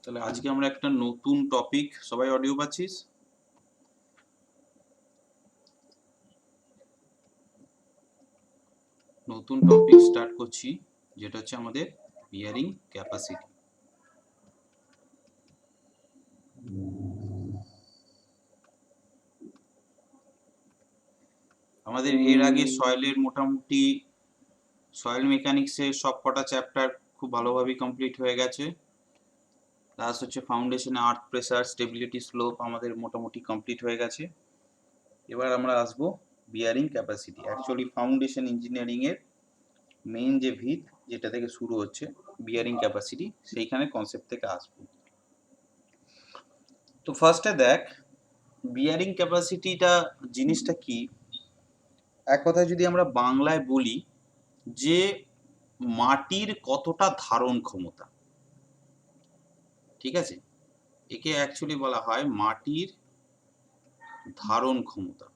তাহলে আজকে আমরা একটা নতুন টপিক, সবাই অডিও পাচ্ছিস? নতুন টপিক স্টার্ট করছি, যেটা হচ্ছে আমাদের বিয়ারিং ক্যাপাসিটি। আমাদের এর আগে সয়েলের মোটামুটি সয়েল মেকানিক্সের সব কটা চ্যাপ্টার খুব ভালোভাবে কমপ্লিট হয়ে গেছে। প্লাস হচ্ছে ফাউন্ডেশনে আর্থ প্রেসার, স্টেবিলিটি, স্লোপ আমাদের মোটামুটি কমপ্লিট হয়ে গেছে। এবার আমরা আসবো bearing capacity. Actually foundation engineering এর মেইন যে ভিত, যেটা থেকে শুরু হচ্ছে বিয়ারিং ক্যাপাসিটি, সেইখানে কনসেপ্ট থেকে আসবো। তো ফার্স্টে দেখ বিয়ারিং ক্যাপাসিটিটা জিনিসটা কি। এক কথায় যদি আমরা বাংলায় বলি যে মাটির কতটা ধারণ ক্ষমতা, ঠিক আছে, একে অ্যাকচুয়ালি বলা হয় মাটির ধারণ ক্ষমতা।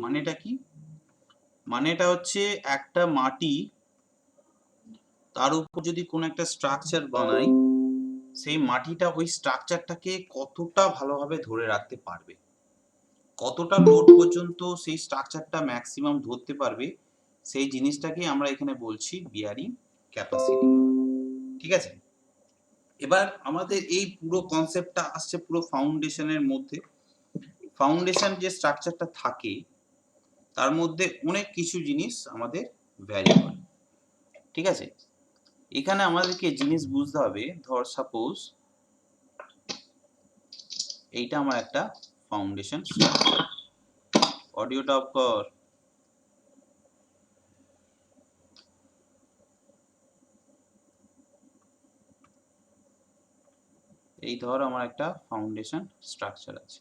মানেটা কি? মানেটা হচ্ছে একটা মাটি, তার উপর যদি কোনো একটা স্ট্রাকচার বানাই, সেই মাটিটা ওই স্ট্রাকচারটাকে কতটা ভালোভাবে ধরে রাখতে পারবে, কতটা লোড পর্যন্ত সেই স্ট্রাকচারটা ম্যাক্সিমাম ধরতে পারবে, সেই জিনিসটাকে আমরা এখানে বলছি বিয়ারিং ক্যাপাসিটি। ঠিক আছে, এবার আমাদের এই পুরো কনসেপ্টটা আসছে পুরো ফাউন্ডেশনের মধ্যে। ফাউন্ডেশন যে স্ট্রাকচারটা থাকে তার মধ্যে অনেক কিছু জিনিস আমাদের ভ্যারি করে। ঠিক আছে, এখানে আমাদেরকে জিনিস বুঝতে হবে। ধর সাপোজ এইটা আমার একটা ফাউন্ডেশন স্ট্রাকচার। অডিওটা অফ কর। এই ধর আমার একটা ফাউন্ডেশন স্ট্রাকচার আছে,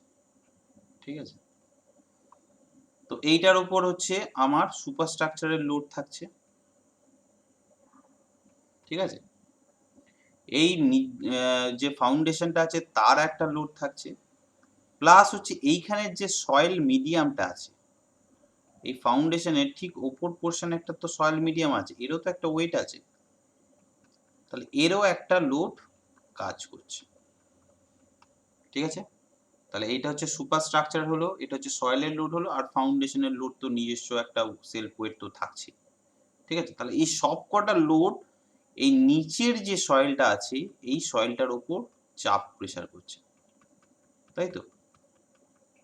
ঠিক আছে। তো এইটার উপর হচ্ছে আমার সুপারস্ট্রাকচারের লোড থাকছে, ঠিক আছে। এই যে ফাউন্ডেশনটা আছে তার একটা লোড থাকছে, প্লাস হচ্ছে এইখানের যে সয়েল মিডিয়ামটা আছে, এই ফাউন্ডেশনের ঠিক ওপর পোর্শনে একটা তো সয়েল মিডিয়াম আছে, এরও তো একটা ওয়েট আছে, তাহলে এরও একটা লোড কাজ করছে, ঠিক আছে। তাহলে এইটা হচ্ছে সুপারস্ট্রাকচার হলো, এটা হচ্ছে সয়েলের লোড হলো, আর ফাউন্ডেশনের লোড তো নিজস্ব একটা সেলফ ওয়েট তো থাকছে, ঠিক আছে। তাহলে এই সব কটা লোড এই নিচের যে সয়েলটা আছে এই সয়েলটার উপর চাপ প্রেসার করছে, তাই তো।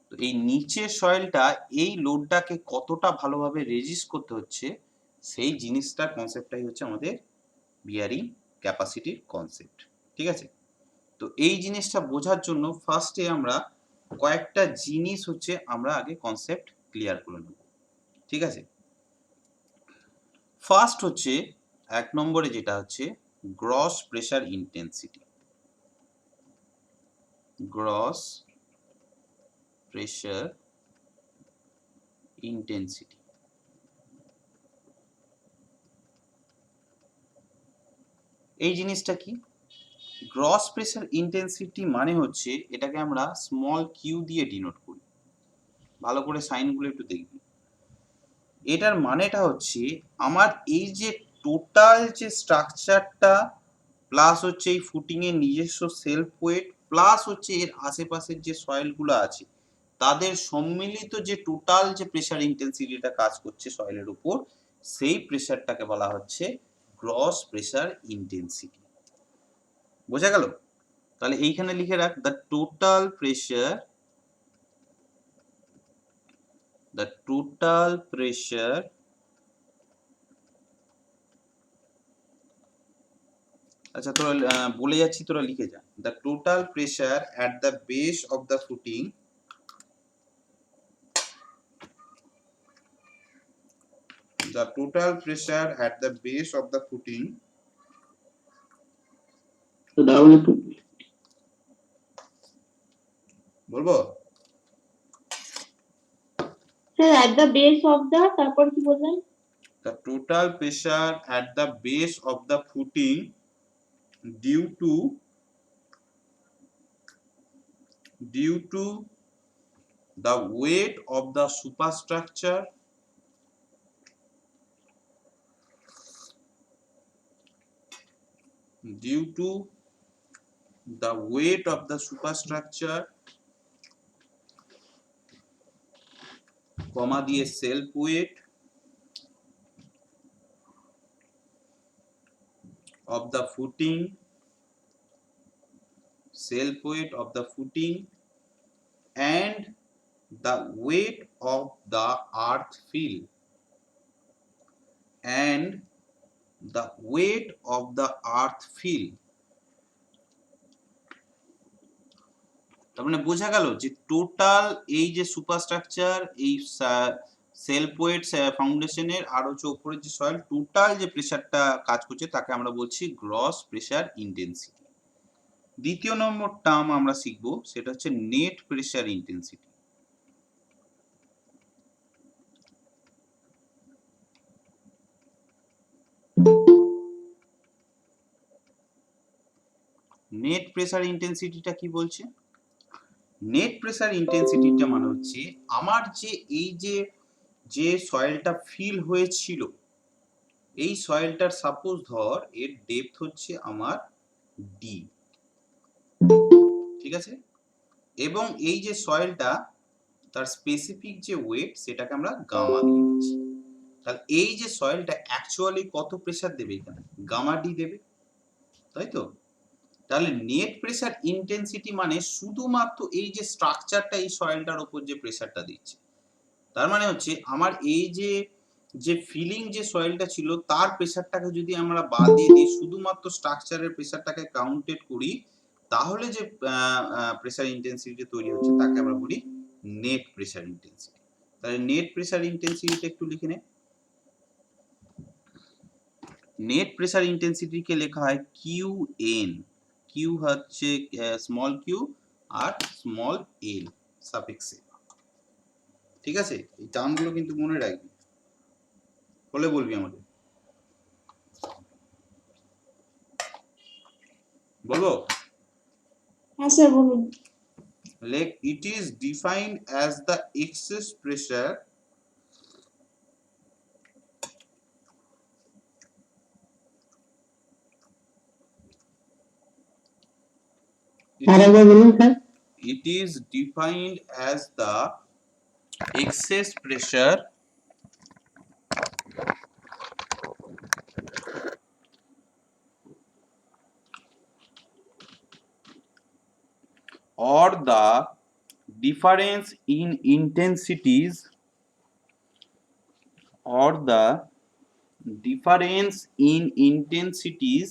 তো এই নিচের সয়েলটা এই লোডটাকে কতটা ভালোভাবে রেজিস্ট করতে হচ্ছে, সেই জিনিসটার কনসেপ্টটাই হচ্ছে আমাদের বিয়ারিং ক্যাপাসিটির কনসেপ্ট, ঠিক আছে। তো এই জিনিসটা বোঝার জন্য ফার্স্টে আমরা কয়েকটা জিনিস হচ্ছে আমরা আগে কনসেপ্ট ক্লিয়ার করে নেব, ঠিক আছে। ফার্স্ট হচ্ছে 1 নম্বরে যেটা হচ্ছে gross pressure intensity. Gross pressure intensity, এই জিনিসটা কি? গ্রস প্রেসার ইন্টেন্সিটি মানে হচ্ছে, এটাকে আমরা স্মল কিউ দিয়ে ডিনোট করি। ভালো করে সাইনগুলো একটু দেখবি। এটার মানেটা হচ্ছে আমার এই যে টোটাল যে স্ট্রাকচারটা, প্লাস হচ্ছে এই ফুটিং এর নিজস্ব সেলফ ওয়েট, প্লাস হচ্ছে এর আশেপাশের যে সয়েলগুলো আছে তাদের সম্মিলিত যে টোটাল যে প্রেসার ইন্টেন্সিটিটা কাজ করছে সয়েলের উপর, সেই প্রেসারটাকে বলা হচ্ছে গ্রস প্রেসার ইন্টেন্সিটি। বোঝা গেল? তাহলে এইখানে লিখে রাখ the total pressure, the total pressure আচ্ছা তোরা বলে যাচ্ছি, তোরা লিখে যা। the total pressure at the base of the footing, the total pressure at the base of the footing বলবো sir at the base of the, তারপর কি বললেন? the total pressure at the base of the footing due to the weight of the superstructure due to the weight of the superstructure, comma দিয়ে self weight of the footing, self weight of the footing and the weight of the earth fill, and the weight of the earth fill. তার মানে বোঝা গেল যে total এই যে superstructure, এই self wait ফাউন্ডেশনের আর হচ্ছে উপরের যে সয়েল, টোটাল যে প্রেসারটা কাজ করছে তাকে আমরা বলছি গ্রস প্রেসার ইন্টেন্সিটি। দ্বিতীয় নম্বর টার্ম আমরা শিখবো, সেটা হচ্ছে net pressure intensity. Net pressure ইন্টেন্সিটিটা কি বলছে? নেট প্রেসার ইন্টেন্সিটিটা মানে হচ্ছে আমার যে এই যে সয়েলটা ফিল হয়েছিল, এই সয়েলটার সাপোজ ধর এর ডেপথ হচ্ছে আমার ডি, ঠিক আছে, এবং এই যে সয়েলটা তার স্পেসিফিক যে ওয়েট সেটাকে আমরা গামা দিয়ে দিচ্ছি। তাহলে এই যে সয়েলটা অ্যাকচুয়ালি কত প্রেসার দেবে, এখানে গামা ডি দেবে, তাই তো? তাহলে নেট প্রেসার ইন্টেন্সিটি মানে শুধুমাত্র এই যে স্ট্রাকচারটা এই সয়েলটার উপর যে প্রেসারটা দিচ্ছে, তার মানে হচ্ছে আমার এই যে ফিলিং যে সয়েলটা ছিল তার প্রেসারটাকে যদি আমরা বাদ দিয়ে দিই, শুধুমাত্র স্ট্রাকচারের প্রেসারটাকে কাউন্টেড করি, তাহলে যে প্রেসার ইন্টেন্সিটি তৈরি হচ্ছে তাকে আমরা বলি নেট প্রেসার ইন্টেন্সিটি। তাহলে নেট প্রেসার ইন্টেন্সিটিটা একটু লিখে নে। নেট প্রেসার ইন্টেন্সিটিকে লেখা হয় কিউ এন, কিউ হচ্ছে স্মল কিউ আর স্মল এল সাফিক্সে, ঠিক আছে? এই টার্মগুলো কিন্তু মনে রাখবি, বলে বলবি আমাকে, বলবো? হ্যাঁ স্যার বলুন। Like it is defined as the excess pressure it is defined as the excess pressure or the difference in intensities or the difference in intensities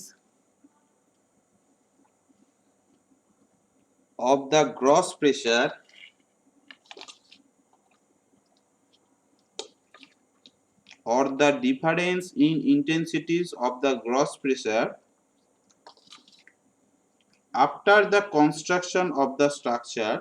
of the gross pressure or the difference in intensities of the gross pressure after the construction of the structure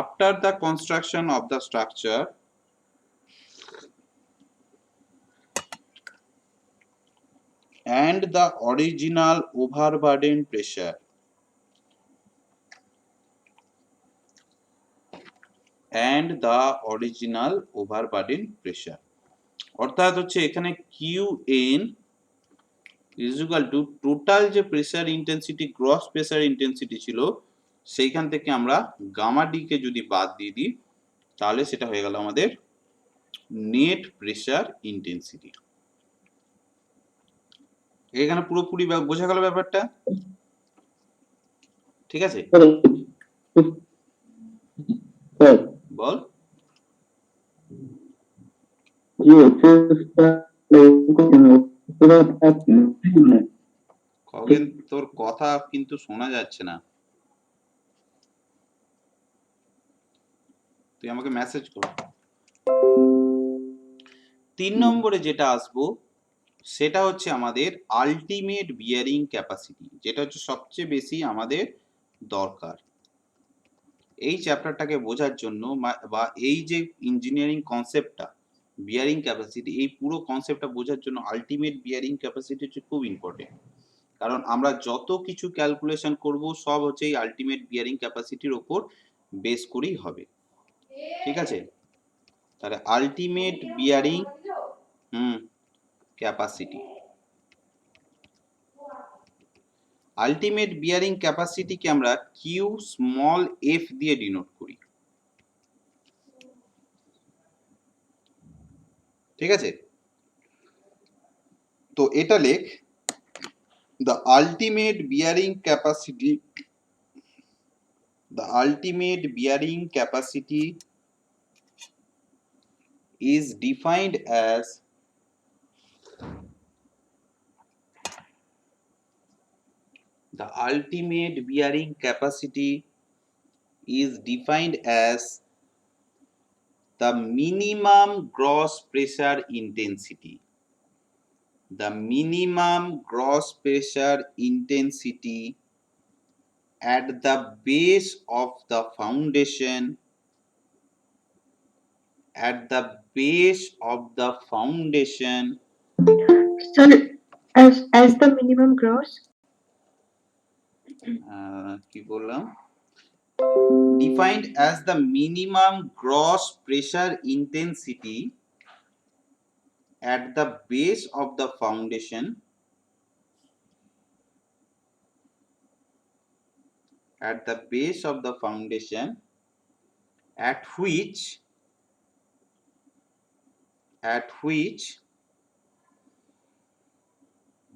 after the construction of the structure and the original overburden pressure and the original overburden pressure। অর্থাৎ হচ্ছে এখানে Q N is equal to total যে pressure intensity, gross pressure intensity ছিল, সেইখান থেকে আমরা gamma D কে যদি বাদ দিয়ে দিই, তাহলে সেটা হয়ে গেল আমাদের নেট প্রেসার ইন্টেন্সিটি। এখানে পুরোপুরি বোঝা গেল ব্যাপারটা, ঠিক আছে? বল। খগেন, তোর কথা কিন্তু শোনা যাচ্ছে না, তুই আমাকে মেসেজ কর। 3 নম্বরে যেটা আসবো সেটা হচ্ছে আমাদের আলটিমেট বিয়ারিং ক্যাপাসিটি, যেটা হচ্ছে সবচেয়ে বেশি আমাদের দরকার এই চ্যাপ্টারটাকে বোঝার জন্য, বা এই যে ইঞ্জিনিয়ারিং কনসেপ্টটা বিয়ারিং ক্যাপাসিটি, এই পুরো কনসেপ্টটা বোঝার জন্য আলটিমেট বিয়ারিং ক্যাপাসিটি হচ্ছে খুব ইম্পর্টেন্ট। কারণ আমরা যত কিছু ক্যালকুলেশন করব সব হচ্ছে এই আলটিমেট বিয়ারিং ক্যাপাসিটির উপর বেস করেই হবে, ঠিক আছে? তাহলে ultimate bearing capacity, ultimate bearing ক্যাপাসিটিকে আমরা কিউ স্মল এফ দিয়ে ডিনোট করি। ঠিক আছে, তো এটা লেখ the ultimate bearing capacity, the ultimate bearing capacity is defined as the ultimate bearing capacity is defined as the minimum gross pressure intensity, the minimum gross pressure intensity at the base of the foundation, at the base of the foundation, So as the minimum gross. কি বললাম, defined as the minimum gross pressure intensity at the base of the foundation, at the base of the foundation at which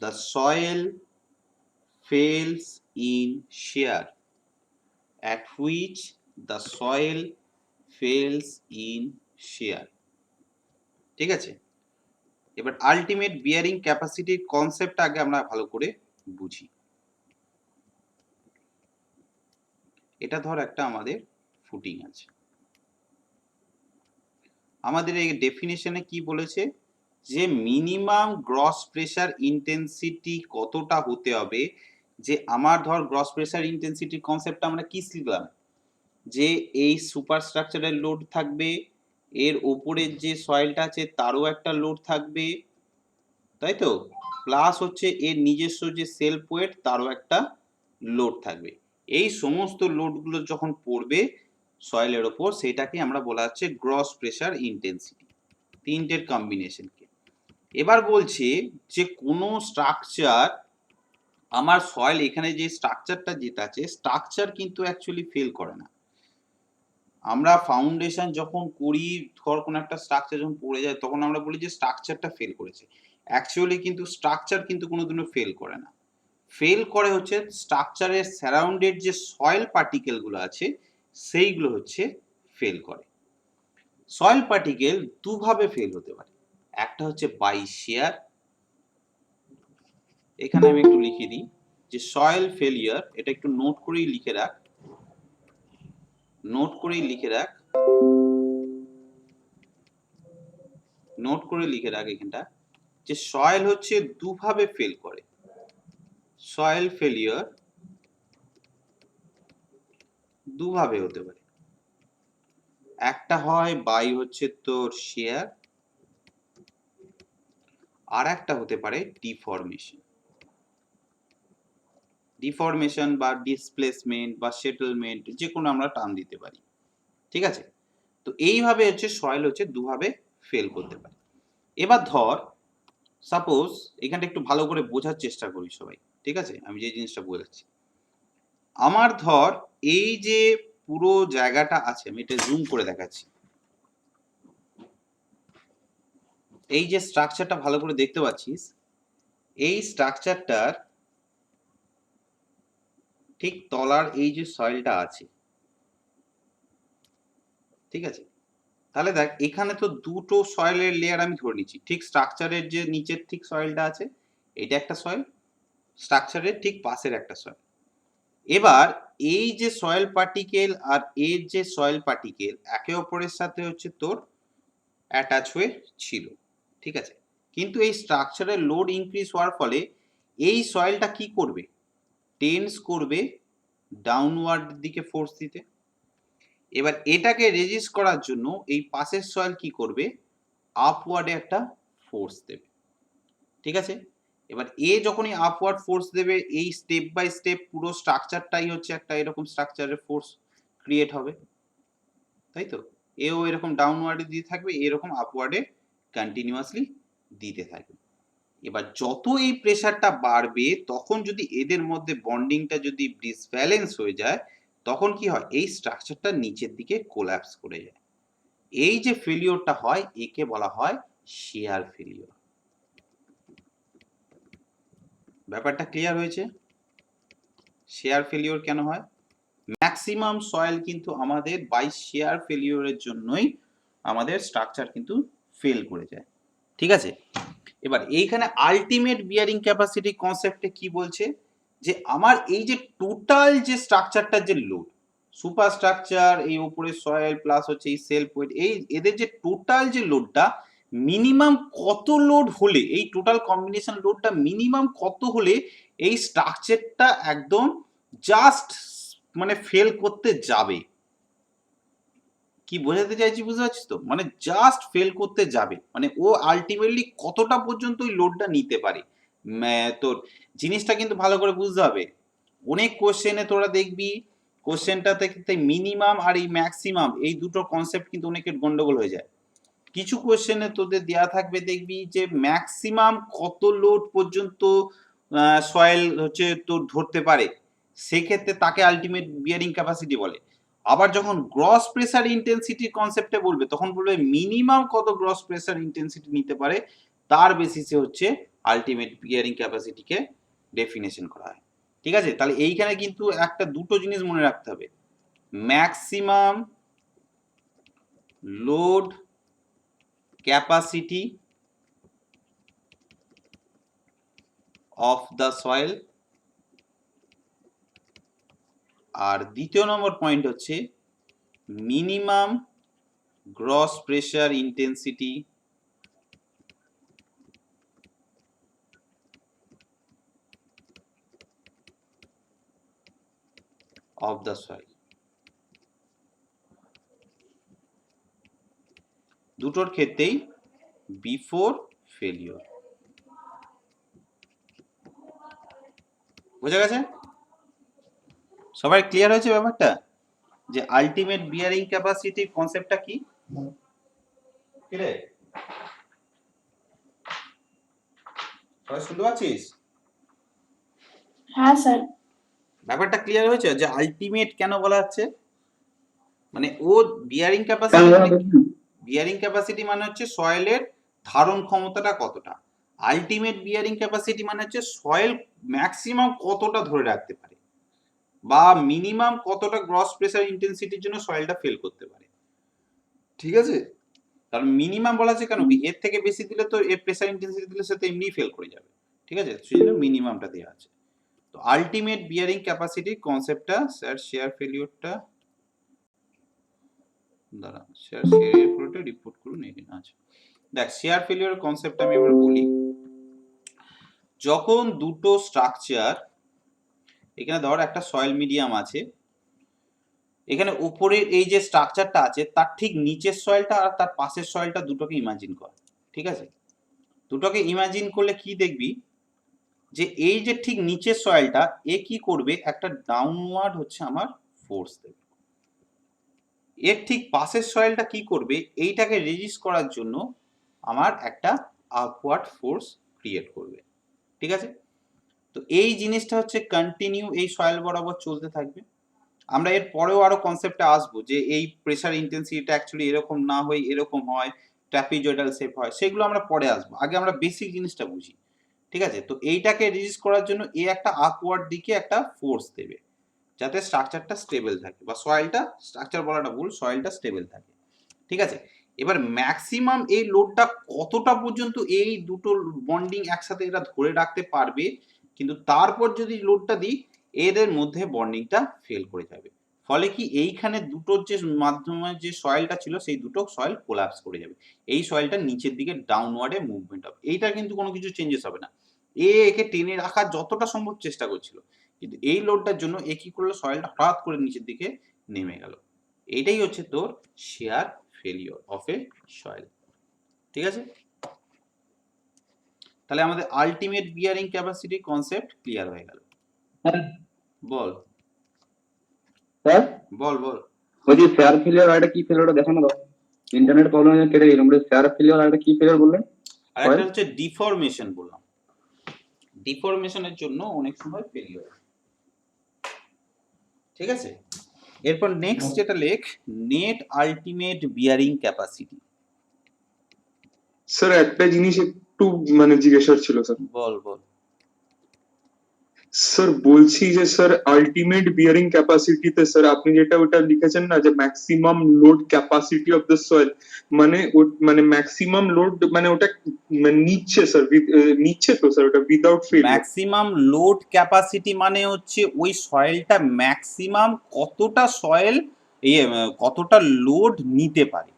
the soil fails in shear, at which the soil fails in shear। ঠিক আছে, এবার ultimate bearing ক্যাপাসিটির কনসেপ্টটা আগে আমরা ভালো করে বুঝি। এটা ধর একটা আমাদের ফুটিং আছে, আমাদের এই ডেফিনেশনে কি বলেছে যে মিনিমাম গ্রস প্রেসার ইন্টেন্সিটি কতটা হতে হবে, যে আমার ধর গ্রস প্রেসার ইন্টেন্সিটির কনসেপ্টটা আমরা কি শিখলাম, যে এই সুপারস্ট্রাকচারের লোড থাকবে, এর ওপরের যে সয়েলটা আছে তারও একটা লোড থাকবে, তাই তো, প্লাস হচ্ছে এর নিজস্ব যে সেলফ ওয়েট তারও একটা লোড থাকবে। এই সমস্ত লোডগুলো যখন পড়বে সয়েলের ওপর, সেটাকে আমরা বলা হচ্ছে গ্রস প্রেসার ইন্টেন্সিটি, তিনটের কম্বিনেশনকে। এবার বলছে যে কোনো স্ট্রাকচার, আমার সয়েল এখানে যে স্ট্রাকচারটা যেটা আছে, স্ট্রাকচার কিন্তু অ্যাকচুয়ালি ফেল করে না। আমরা ফাউন্ডেশন যখন করি, ধর কোনো একটা স্ট্রাকচার যখন পড়ে যায় তখন আমরা বলি যে স্ট্রাকচারটা ফেল করেছে, অ্যাকচুয়ালি কিন্তু স্ট্রাকচার কিন্তু কোনোদিনও ফেল করে না। ফেল করে হচ্ছে স্ট্রাকচারের সারাউন্ডেড যে সয়েল পার্টিকেলগুলো আছে সেইগুলো হচ্ছে ফেল করে। সয়েল পার্টিকেল দুভাবে ফেল হতে পারে, একটা হচ্ছে বাই শিয়ার, এখানে আমি একটু লিখে দিই যে সয়েল ফেলিয়ার, এটা একটু নোট করেই লিখে রাখ, নোট করেই লিখে রাখ, নোট করে লিখে রাখ এখানটা, যে সয়েল হচ্ছে দুভাবে ফেল করে। সয়েল ফেলিয়ার দুভাবে হতে পারে, একটা হয় বাই হচ্ছে তোর শেয়ার, আর একটা হতে পারে ডিফরমেশন, ডিফরমেশন বা ডিসপ্লেসমেন্ট বা সেটেলমেন্ট, যে কোনো আমরা টার্ম দিতে পারি। ঠিক আছে, তো এইভাবে হচ্ছে সয়েল হচ্ছে দুভাবে ফেল করতে পারে। এবার ধর সাপোজ এখানটা একটু ভালো করে বোঝার চেষ্টা করি সবাই, ঠিক আছে, আমি যে জিনিসটা বোঝাচ্ছি, আমার ধর এই যে পুরো জায়গাটা আছে, আমি এটা জুম করে দেখাচ্ছি, এই যে স্ট্রাকচারটা ভালো করে দেখতে পাচ্ছিস, এই স্ট্রাকচারটার ঠিক তলার এই যে সয়েলটা আছে, ঠিক আছে, তাহলে দেখ এখানে তো দুটো সয়েলের লেয়ার আমি ধরে নিচ্ছি, ঠিক স্ট্রাকচারের যে নিচের ঠিক সয়েলটা আছে এটা একটা সয়েল, স্ট্রাকচারের ঠিক পাশের একটা সয়েল। এবার এই যে সয়েল পার্টিকেল আর এর যে সয়েল পার্টিকেল একে অপরের সাথে হচ্ছে তোর অ্যাটাচ হয়ে ছিল, ঠিক আছে, কিন্তু এই স্ট্রাকচারের লোড ইনক্রিজ হওয়ার ফলে এই সয়েলটা কি করবে, টেন্স করবে ডাউনওয়ার্ড দিকে ফোর্স দিতে। এবার এটাকে রেজিস্ট করার জন্য এই পাশের সয়েল কি করবে, আপওয়ার্ডে একটা ফোর্স দেবে, ঠিক আছে। এবার এ যখনই আপওয়ার্ড ফোর্স দেবে, এই স্টেপ বাই স্টেপ পুরো স্ট্রাকচারটাই হচ্ছে একটা এরকম স্ট্রাকচারের ফোর্স ক্রিয়েট হবে, তাই তো। এও এরকম ডাউনওয়ার্ডে দিতে থাকবে, এরকম আপওয়ার্ডে কন্টিনিউয়াসলি দিতে থাকবে। এবার যত এই প্রেসারটা বাড়বে তখন যদি এদের মধ্যে বন্ডিংটা যদি ডিসব্যালেন্স হয়ে যায় তখন কি হয়, এই স্ট্রাকচারটা নিচের দিকে কোল্যাপস করে যায়। এই যে ফেলিওরটা হয় একে বলা হয় শিয়ার ফেলিওর। ব্যাপারটা ক্লিয়ার হয়েছে? শিয়ার ফেলিওর কেন হয়? ম্যাক্সিমাম সয়েল কিন্তু আমাদের বাই শিয়ার ফেলিওরের জন্যই আমাদের স্ট্রাকচার কিন্তু ফেল করে যায়। ঠিক আছে, এবার এইখানে আলটিমেট বিয়ারিং ক্যাপাসিটি কনসেপ্টে কি বলছে, যে আমার এই যে টোটাল যে স্ট্রাকচারটার যে লোড, সুপার স্ট্রাকচার, এই উপরে সয়েল প্লাস হচ্ছে এই সেলফ ওয়েট, এই এদের যে টোটাল যে লোডটা মিনিমাম কত লোড হলে, এই টোটাল কম্বিনেশন লোডটা মিনিমাম কত হলে এই স্ট্রাকচারটা একদম জাস্ট মানে ফেল করতে যাবে। কি বোঝাতে চাইছি বুঝতে পারছিস তো? মানে জাস্ট ফেল করতে যাবে, মানে ও আলটিমেটলি কতটা পর্যন্ত ওই লোডটা নিতে পারে। তোর জিনিসটা কিন্তু ভালো করে বুঝতে হবে। অনেক কোশ্চেনে তোরা দেখবি কোশ্চেনটাতে মিনিমাম আর এই ম্যাক্সিমাম এই দুটো কনসেপ্ট কিন্তু অনেকের গন্ডগোল হয়ে যায়। কিছু কোশ্চেনে তোদের দেয়া থাকবে দেখবি যে ম্যাক্সিমাম কত লোড পর্যন্ত সয়েল হচ্ছে তোর ধরতে পারে, সেক্ষেত্রে তাকে আলটিমেট বিয়ারিং ক্যাপাসিটি বলে। আবার যখন গ্রস প্রেসার ইন্টেন্সিটি কনসেপ্টে বলবে তখন বলবে মিনিমাম কত গ্রস প্রেসার ইন্টেন্সিটি নিতে পারে, তার বেসিসে হচ্ছে আলটিমেট বিয়ারিং ক্যাপাসিটিকে ডেফিনেশন করা হয়। ঠিক আছে, তাহলে এইখানে কিন্তু একটা দুটো জিনিস মনে রাখতে হবে, maximum load capacity of the soil, আর দ্বিতীয় নম্বর পয়েন্ট হচ্ছে minimum gross pressure intensity of the soil. দুটোর ক্ষেত্রেই বিফোর ফেলিওর। বোঝা গেছে? সবাই ক্লিয়ার হয়েছে ব্যাপারটা, যে আলটিমেট বিয়ারিং ক্যাপাসিটি কনসেপ্টটা কি? সবাই শুনতে পাচ্ছিস? হ্যাঁ স্যার। ব্যাপারটা ক্লিয়ার হয়েছে যে আলটিমেট কেন বলা হচ্ছে? মানে ও বিয়ারিং ক্যাপাসিটি মানে বিয়ারিং ক্যাপাসিটি মানে হচ্ছে সয়েলের ধারণ ক্ষমতাটা কতটা, আলটিমেট বিয়ারিং ক্যাপাসিটি মানে হচ্ছে সয়েল ম্যাক্সিমাম কতটা ধরে রাখতে পারে বা মিনিমাম কতটা গ্রস প্রেসার ইন্টেন্সিটির জন্য সয়েলটা ফেল করতে পারে। ঠিক আছে, কারণ মিনিমাম বলা আছে কেন, এর থেকে বেশি দিলে তো এর প্রেসার ইন্টেন্সিটি দিলে সে তো এমনিই ফেল করে যাবে। ঠিক আছে, সেই জন্য মিনিমামটা দেওয়া আছে। তো আলটিমেট বিয়ারিং ক্যাপাসিটি কনসেপ্টটা স্যার শেয়ার ফেলিওরটা দাঁড়া, শেয়ার ফেলিওরটা রিপোর্ট করুন এখানে আছে। দেখ শেয়ার ফেলিওর কনসেপ্টটা আমি এবার বলি। যখন দুটো স্ট্রাকচার, এখানে ধর একটা সয়েল মিডিয়াম আছে, এখানে উপরের এই যে স্ট্রাকচারটা আছে তার ঠিক নিচের সয়েলটা আর তার পাশের সয়েলটা দুটোকে ইমাজিন কর। ঠিক আছে, দুটোকে ইমাজিন করলে কি দেখবি, যে এই যে ঠিক নিচের সয়েলটা এ কি করবে, একটা ডাউনওয়ার্ড হচ্ছে আমার ফোর্স দেবে। এর ঠিক পাশের সয়েলটা কি করবে, এইটাকে রেজিস্ট করার জন্য আমার একটা আপওয়ার্ড ফোর্স ক্রিয়েট করবে। ঠিক আছে, তো এই জিনিসটা হচ্ছে কন্টিনিউ এই সয়েল বরাবর চলতে থাকবে। আমরা এর পরেও আরো কনসেপ্টে আসবো যে এই প্রেসার ইন্টেন্সিটিটা অ্যাকচুয়ালি এরকম না হয়ে এরকম হয়, ট্র্যাপিজয়েডাল শেপ হয়, সেগুলো আমরা পরে আসবো, আগে আমরা বেসিক জিনিসটা বুঝি। ঠিক আছে, তো এইটাকে রেজিস্ট করার জন্য এ একটা আপওয়ার্ড দিকে একটা ফোর্স দেবে যাতে স্ট্রাকচারটা স্টেবল থাকে, বা সয়েলটা, স্ট্রাকচার বলাটা ভুল, সয়েলটা স্টেবল থাকে। ঠিক আছে, এবার ম্যাক্সিমাম এই লোডটা কতটা পর্যন্ত এই দুটো বন্ডিং একসাথে এরা ধরে রাখতে পারবে, কিন্তু তারপর যদি লোডটা দিই এদের মধ্যে বন্ডিংটা ফেল করে যাবে। ফলে কি এইখানে দুটোর যে মাধ্যমে যে সয়েলটা ছিল সেই দুটো সয়েল কোলাপস করে যাবে, এই সয়েলটা নিচের দিকে ডাউনওয়ার্ডে মুভমেন্ট হবে, এইটা কিন্তু কোনো কিছু চেঞ্জেস হবে না। একে টেনে রাখার যতটা সম্ভব চেষ্টা করছিল, কিন্তু এই লোডটার জন্য এ কি করলো, সয়েলটা হঠাৎ করে নিচের দিকে নেমে গেল। এইটাই হচ্ছে তোর share failure of A soil. ঠিক আছে, তাহলে আমাদের ultimate bearing capacity concept clear হয়ে গেল। বল স্যার বল বল। ওই যে শেয়ার ফেলিওর, এটা কি ফেলিওর দেখানো দাও। ইন্টারনেট প্রবলেম কেটে গেল, আমরা ফেয়ার ফেলিওর আর একটা কি ফেলিওর বললেন? আর একটা হচ্ছে ডিফরমেশন বললাম, ডিফরমেশনের জন্য অনেক সময় ফেলিওর। ঠিক আছে, এরপর নেক্সট যেটা লেখ, net ultimate bearing capacity. Sir একটা জিনিস একটু মানে জিজ্ঞাসা ছিল স্যার। বল বল। স্যার বলছি যে স্যার আলটিমেট বিয়ারিং ক্যাপাসিটিতে স্যার আপনি যেটা ওটা লিখেছেন না যে maximum load capacity of the soil, মানে মানে ম্যাক্সিমাম লোড মানে ওটা মানে নিচ্ছে স্যার, নিচ্ছে তো স্যার ওটা without failure? Maximum load capacity মানে হচ্ছে ওই সয়েলটা ম্যাক্সিমাম কতটা সয়েল কতটা লোড নিতে পারে।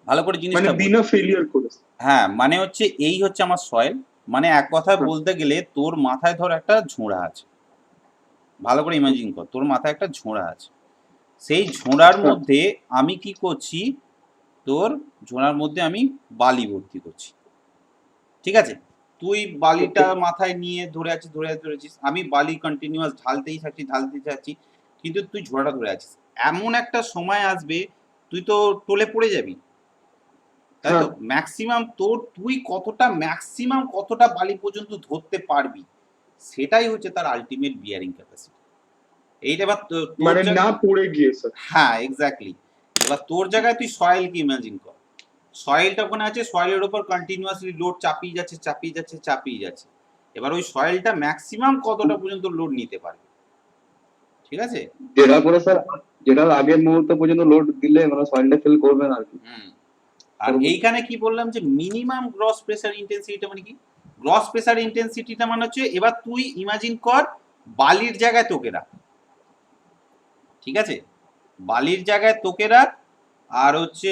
ভালো করে মানে জিনিসটা বিনা ফেলিয়ার করে। হ্যাঁ, মানে হচ্ছে এই হচ্ছে আমার সয়েল, মানে এক কথায় বলতে গেলে তোর মাথায় ধর একটা ঝোড়া আছে, ভালো করে ইমাজিন কর, তোর মাথায় একটা ঝোড়া আছে, সেই ঝোড়ার মধ্যে আমি কি করছি, তোর ঝোড়ার মধ্যে আমি বালি ভর্তি করছি। ঠিক আছে, তুই বালিটা মাথায় নিয়ে ধরেছিস, আমি বালি কন্টিনিউয়াস ঢালতেই থাকছি, কিন্তু তুই ঝোড়াটা ধরে আছিস। এমন একটা সময় আসবে তুই তো টলে পড়ে যাবি, তাই তো? ম্যাক্সিমাম ম্যাক্সিমাম কতটা বালি পর্যন্ত ধরতে পারবি, সেটাই হচ্ছে তার আলটিমেট বিয়ারিং ক্যাপাসিটি। এইটা এবার মানে না পড়ে গিয়ে স্যার। হ্যাঁ এক্স্যাক্টলি। এবার তোর জায়গায় তুই সয়েলকে ইমাজিন কর, সয়েলটা ওখানে আছে, সয়েলের উপর কন্টিনিউয়াসলি লোড চাপিয়ে যাচ্ছে। এবার ওই সয়েলটা ম্যাক্সিমাম কতটা পর্যন্ত লোড নিতে পারবে। ঠিক আছে, যেটা করে স্যার, যেটার আগের মুহূর্ত পর্যন্ত লোড দিলে মানে সয়েলটা ফেল করবে না আর কি। আর এইখানে কি বললাম যে মিনিমাম গ্রস প্রেসার ইন্টেন্সিটিটা মানে কি? গ্রস প্রেসার ইন্টেন্সিটিটা মানে হচ্ছে, এবার তুই ইমাজিন কর বালির জায়গায় তোকে রাখ। ঠিক আছে, বালির জায়গায় তোকে রাখ, আর হচ্ছে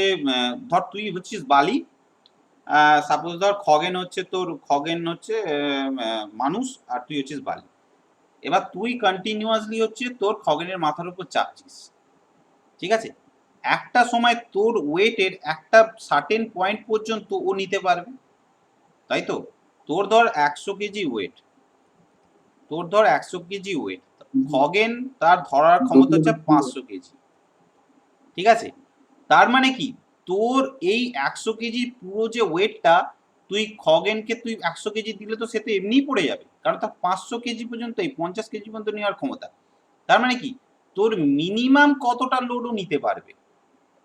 ধর তুই হচ্ছিস বালি, সাপোজ ধর খগেন হচ্ছে মানুষ, আর তুই হচ্ছিস বালি। এবার তুই কন্টিনিউয়াসলি হচ্ছে তোর খগেনের মাথার উপর চাপছিস। ঠিক আছে, একটা সময় তোর ওয়েটের একটা সার্টেন পয়েন্ট পর্যন্ত ও নিতে পারবে, তাই তো? তোর ধর 100 কেজি ওয়েট, খগেন তার ধরার ক্ষমতা হচ্ছে 500 কেজি। ঠিক আছে, তার মানে কি, তোর এই 100 কেজি পুরো যে ওয়েটটা, তুই খগেনকে 100 কেজি দিলে তো সে তো এমনিই পড়ে যাবে, কারণ তার 500 কেজি পর্যন্ত 50 কেজি পর্যন্ত নেওয়ার ক্ষমতা। তার মানে কি, তোর মিনিমাম কতটা লোডও নিতে পারবে,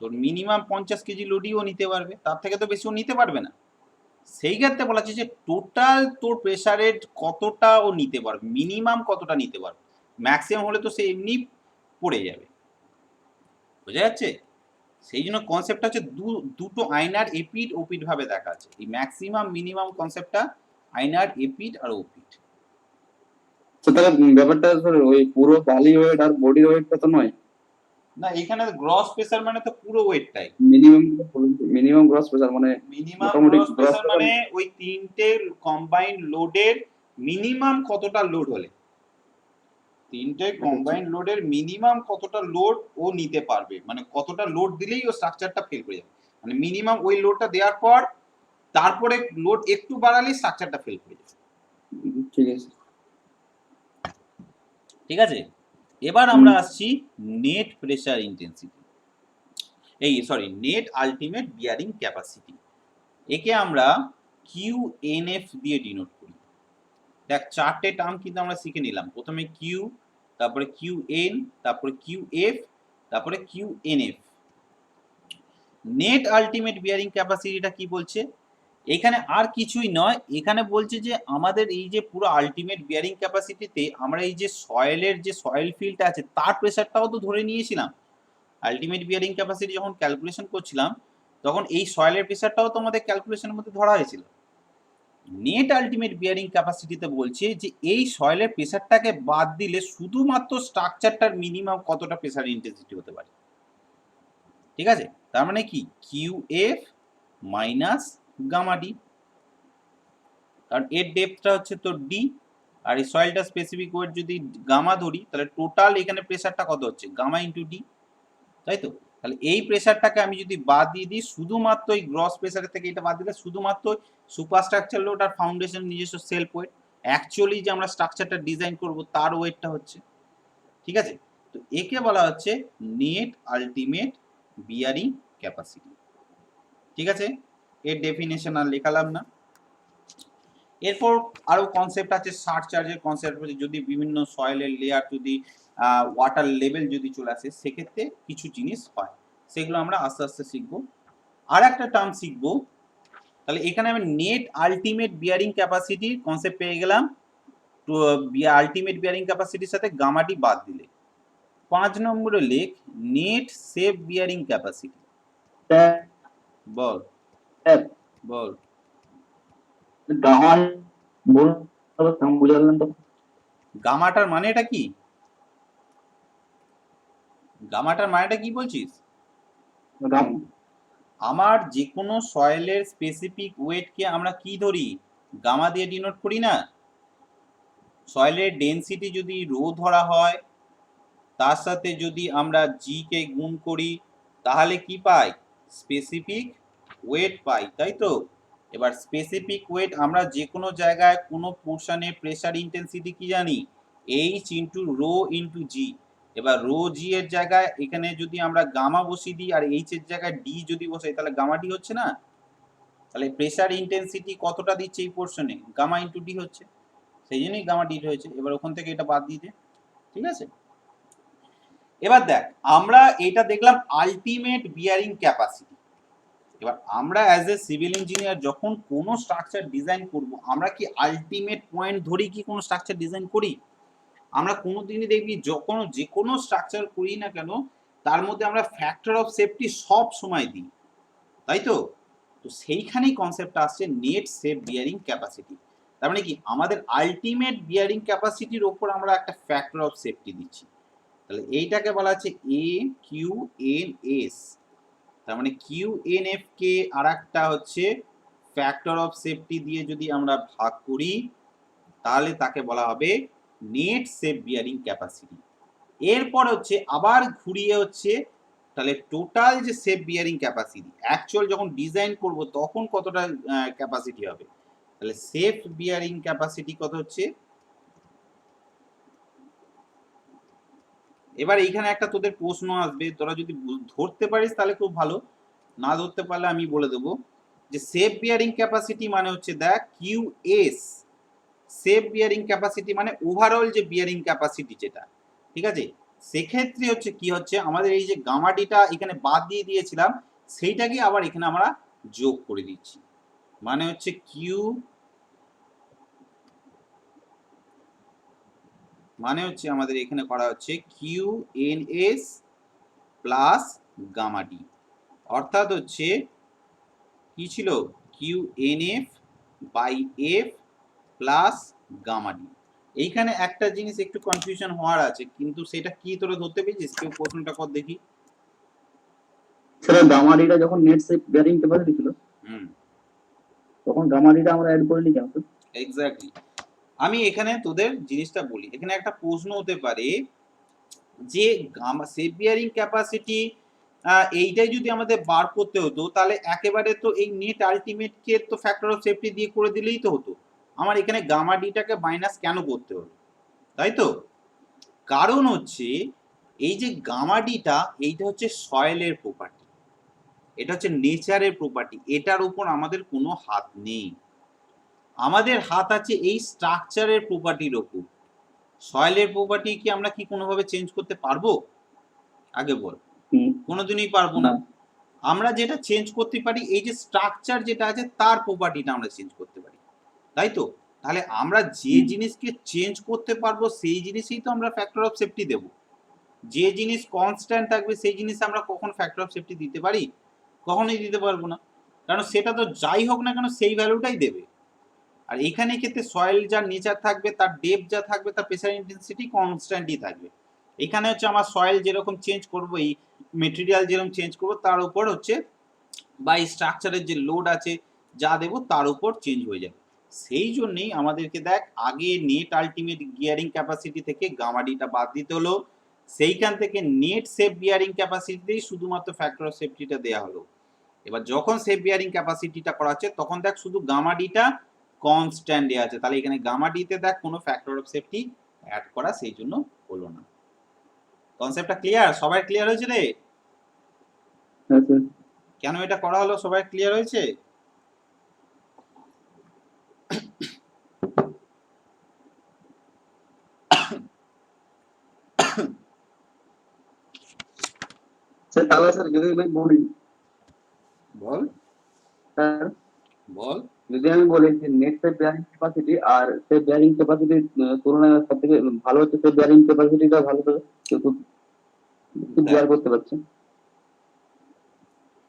তোর মিনিমাম 50 কেজি লোডইও নিতে পারবে, তার থেকে তো বেশি ও নিতে পারবে না। সেই ক্ষেত্রে বলা হচ্ছে যে টোটাল তোর প্রেসারের কতটা ও নিতে পারবে, মিনিমাম কতটা নিতে পারবে, ম্যাক্সিমাম হলে তো সে এমনি পড়ে যাবে। বোঝা যাচ্ছে? সেই জন্য কনসেপ্টটা হচ্ছে দুটো আয়নার এপিড ওপিড ভাবে দেখা আছে, এই ম্যাক্সিমাম মিনিমাম কনসেপ্টটা আয়নার এপিড আর ওপিড। তো তাহলে ব্যাপারটা স্যার ওই পুরো বালি ওয়েট আর বডি ওয়েটটা তো নয় না, এখানে গ্রস প্রেসার মানে তো পুরো ওয়েটটাই। মিনিমাম গ্রস প্রেসার মানে মিনিমাম গ্রস প্রেসার মানে ওই তিনটে কম্বাইন্ড লোডের মিনিমাম কতটা লোড হলে, তিনটে কম্বাইন্ড লোডের মিনিমাম কতটা লোড ও নিতে পারবে, মানে কতটা লোড দিলেই ও স্ট্রাকচারটা ফেল করে যাবে, মানে মিনিমাম ওই লোডটা দেওয়ার পর তারপরে লোড একটু বাড়ালেই স্ট্রাকচারটা ফেল করে যাবে। ঠিক আছে, ঠিক আছে, এবার আমরা আসছি net pressure intensity, net ultimate bearing capacity. একে আমরা কিউএনএফ দিয়ে ডিনোট করি। দেখ, চারটে টার্ম কিন্তু আমরা শিখে নিলাম, প্রথমে কিউ, তারপরে কিউএন, তারপরে কিউএফ, তারপরে কিউএনএফ। নেট আলটিমেট বিয়ারিং ক্যাপাসিটিটা কি বলছে? এখানে আর কিছুই নয়, এখানে বলছে যে আমাদের এই যে পুরো আলটিমেট বিয়ারিং ক্যাপাসিটিতে আমরা এই যে সয়েলের যে সয়েল ফিল্ডটা আছে তার প্রেসারটাও তো ধরে নিয়েছিলাম। আলটিমেট বিয়ারিং ক্যাপাসিটি যখন ক্যালকুলেশন করছিলাম তখন এই সয়েলের প্রেসারটাও তো আমাদের ক্যালকুলেশনের মধ্যে ধরা হয়েছিল। নেট আলটিমেট বিয়ারিং ক্যাপাসিটিতে বলছে যে এই সয়েলের প্রেসারটাকে বাদ দিলে শুধুমাত্র স্ট্রাকচারটার মিনিমাম কতটা প্রেসার ইন্টেন্সিটি হতে পারে। ঠিক আছে, তার মানে কি কিউএফ মাইনাস গামা ডি, কারণ এর ডেপথটা হচ্ছে তোর ডি, আর এই সয়েলটা স্পেসিফিক ওয়েট যদি গামা ধরি তাহলে টোটাল এখানে প্রেসারটা কত হচ্ছে, গামা ইন্টু ডি, তাই তো? তাহলে এই প্রেসারটাকে আমি যদি বাদ দিয়ে দিই, শুধুমাত্র এই গ্রস প্রেসারের থেকে এটা বাদ দিলে শুধুমাত্র সুপারস্ট্রাকচার লোড আর ফাউন্ডেশন নিজস্ব সেলফ ওয়েট, অ্যাকচুয়ালি যে আমরা স্ট্রাকচারটা ডিজাইন করব তার ওয়েটটা হচ্ছে। ঠিক আছে, তো একে বলা হচ্ছে নেট আলটিমেট বিয়ারিং ক্যাপাসিটি। ঠিক আছে, এর ডেফিনেশন আর লেখালাম না। এরপর আরো কনসেপ্ট আছে, সারচার্জের কনসেপ্ট আছে। যদি বিভিন্ন সয়েলের লেয়ার যদি ওয়াটার লেভেল যদি চলে আসে সেক্ষেত্রে কিছু জিনিস হয়, সেগুলো আমরা আস্তে আস্তে শিখবো। আর একটা টার্ম শিখবো, তাহলে এখানে আমি নেট আলটিমেট বিয়ারিং ক্যাপাসিটির কনসেপ্ট পেয়ে গেলাম। তো আলটিমেট বিয়ারিং ক্যাপাসিটির সাথে গামাটি বাদ দিলে 5 নম্বরে লেখ নেট সেফ বিয়ারিং ক্যাপাসিটি। বল বল গামান বল বুঝালেন তো। গামাটার মানেটা কি? গামাটার মানেটা কি বলছিস? আমার যে কোনো সয়েলের স্পেসিফিক ওয়েটকে আমরা কি ধরি? গামা দিয়ে ডিনোট করি না? সয়েলের ডেনসিটি যদি রো ধরা হয়, তার সাথে যদি আমরা জি কে গুণ করি, তাহলে কি পাই? স্পেসিফিক ওয়েট পাই, তাই তো? এবার স্পেসিফিক ওয়েট আমরা যে কোনো জায়গায় কোনো পোর্শনে প্রেসার ইন্টেন্সিটি কি জানি? এইচ ইন্টু রো ইন্টু জি। এবার রো জি এর জায়গায় এখানে যদি আমরা গামা বসিয়ে দিই আর এইচ এর জায়গায় ডি যদি বসাই, তাহলে গামা ডি হচ্ছে না? তাহলে প্রেসার ইন্টেন্সিটি কতটা দিচ্ছে এই পোর্শনে? গামা ইন্টু ডি হচ্ছে, সেই জন্যই গামা ডি হয়েছে। এবার ওখান থেকে এটা বাদ দিয়ে দে, ঠিক আছে? এবার দেখ, আমরা এটা দেখলাম আলটিমেট বিয়ারিং ক্যাপাসিটি। এবার আমরা অ্যাজ এ সিভিল ইঞ্জিনিয়ার যখন কোনো স্ট্রাকচার ডিজাইন করব, আমরা কি আলটিমেট পয়েন্ট ধরেই কি কোনো স্ট্রাকচার ডিজাইন করি? আমরা কোনোদিনই দেখবি যখন যে কোনো স্ট্রাকচার করি না কেন, তার মধ্যে আমরা ফ্যাক্টর অফ সেফটি সব সময় দিই, তাই তো? তো সেইখানেই কনসেপ্ট আসছে নেট সেফ বিয়ারিং ক্যাপাসিটি। তার মানে কি আমাদের আলটিমেট বিয়ারিং ক্যাপাসিটির ওপর আমরা একটা ফ্যাক্টর অফ সেফটি দিচ্ছি। তাহলে এইটাকে বলা হচ্ছে এ কিউ এন এস। তার মানে কিউ এন এফ কে আর একটা হচ্ছে ফ্যাক্টর অফ সেফটি দিয়ে যদি আমরা ভাগ করি, তাহলে তাকে বলা হবে নেট সেফ বিয়ারিং ক্যাপাসিটি। এরপর হচ্ছে আবার ঘুরিয়ে হচ্ছে তাহলে টোটাল যে সেফ বিয়ারিং ক্যাপাসিটি, অ্যাকচুয়াল যখন ডিজাইন করব তখন কতটা ক্যাপাসিটি হবে, তাহলে সেফ বিয়ারিং ক্যাপাসিটি কত হচ্ছে। এবার এইখানে একটা তোদের প্রশ্ন আসবে, তোরা যদি ধরতে পারিস তাহলে খুব ভালো, না ধরতে পারলে আমি বলে দেবো যে সেফ বিয়ারিং ক্যাপাসিটি মানে হচ্ছে দেখ Q S. Safe bearing capacity মানে ওভারঅল যে বিয়ারিং ক্যাপাসিটি যেটা, ঠিক আছে? সেক্ষেত্রে হচ্ছে কি হচ্ছে আমাদের এই যে গামাটিটা এখানে বাদ দিয়ে দিয়েছিলাম, সেইটাকে আবার এখানে আমরা যোগ করে দিচ্ছি, মানে হচ্ছে কিউ, মানে হচ্ছে আমাদের এখানে করা হচ্ছে Q N S plus gamma D, অর্থাৎ হচ্ছে কি ছিল Q N F by F plus gamma D. এইখানে একটা জিনিস একটু কনফিউশন হওয়ার আছে, কিন্তু সেটা কি তোরা ধরতে পেরেছিস? কেউ প্রশ্নটা কর দেখি। স্যার গামা ডিটা যখন নেট সেফ বিয়ারিং ক্যাপাসিটি ছিল, তখন গামা ডিটা আমরা অ্যাড করিনি কেন? এক্স্যাক্টলি, আমি এখানে তোদের জিনিসটা বলি। এখানে একটা প্রশ্ন হতে পারে যে গামা সেফ বিয়ারিং ক্যাপাসিটি এইটাই যদি আমাদের বার করতে হতো, তাহলে একেবারে তো এই নেট আলটিমেট কে তো ফ্যাক্টর অফ সেফটি দিয়ে করে দিলেই তো হতো। আমার এখানে গামা ডিটাকে মাইনাস কেন করতে হলো, তাই তো? কারণ হচ্ছে এই যে গামা ডিটা এইটা হচ্ছে সয়েলের প্রপার্টি, এটা হচ্ছে নেচারের প্রপার্টি, এটার উপর আমাদের কোনো হাত নেই। আমাদের হাত আছে এই স্ট্রাকচারের প্রপার্টির ওপর। সয়েলের প্রপার্টি কি আমরা কি কোনোভাবে চেঞ্জ করতে পারবো? আগে বল, কোনোদিনই পারবো না। আমরা যেটা চেঞ্জ করতে পারি এই যে স্ট্রাকচার যেটা আছে তার প্রপার্টিটা আমরা চেঞ্জ করতে পারি, তাই তো? তাহলে আমরা যে জিনিসকে চেঞ্জ করতে পারবো সেই জিনিসই তো আমরা ফ্যাক্টর অফ সেফটি দেব। যে জিনিস কনস্ট্যান্ট থাকবে সেই জিনিস আমরা কখন ফ্যাক্টর অফ সেফটি দিতে পারি? কখনোই দিতে পারবো না, কারণ সেটা তো যাই হোক না কেন সেই ভ্যালুটাই দেবে। আর এখানে ক্ষেত্রে সয়েল যার নেচার থাকবে, তার ডেপথ যা থাকবে, তার প্রেসার ইন্টেন্সিটি কনস্ট্যান্টই থাকবে। এখানে হচ্ছে আমার সয়েল যেরকম চেঞ্জ করবো, এই মেটেরিয়াল যেরকম চেঞ্জ করবো তার উপর হচ্ছে বা এই স্ট্রাকচারের যে লোড আছে যা দেবো তার উপর চেঞ্জ হয়ে যাবে। সেই জন্যই আমাদেরকে দেখ আগে নেট আলটিমেট গিয়ারিং ক্যাপাসিটি থেকে গামাডিটা বাদ দিতে হলো, সেইখান থেকে নেট সেফ বিয়ারিং ক্যাপাসিটিতেই শুধুমাত্র ফ্যাক্টর অফ সেফটিটা দেওয়া হলো। এবার যখন সেফ বিয়ারিং ক্যাপাসিটিটা করা হচ্ছে তখন দেখ শুধু গামাডিটা কনস্ট্যান্ট দেওয়া আছে, তাহলে এখানে গামা ডিতে দেখ কোনো ফ্যাক্টর অফ সেফটি অ্যাড করা সেই জন্য হলো না। কনসেপ্টটা ক্লিয়ার? সবাই ক্লিয়ার হয়েছে রে? হ্যাঁ স্যার। কেন এটা করা হলো সবাই ক্লিয়ার হয়েছে? স্যার তাহলে স্যার যদি আমি বলি, বল স্যার বল। যদি আমি বলি যে নেট সেফ বেয়ারিং ক্যাপাসিটি আর সেফ বেয়ারিং ক্যাপাসিটির তুলনায় সব থেকে ভালো হচ্ছে সেফ বেয়ারিং ক্যাপাসিটিটা ভালো, তো কিন্তু বেয়ার করতে পারছে।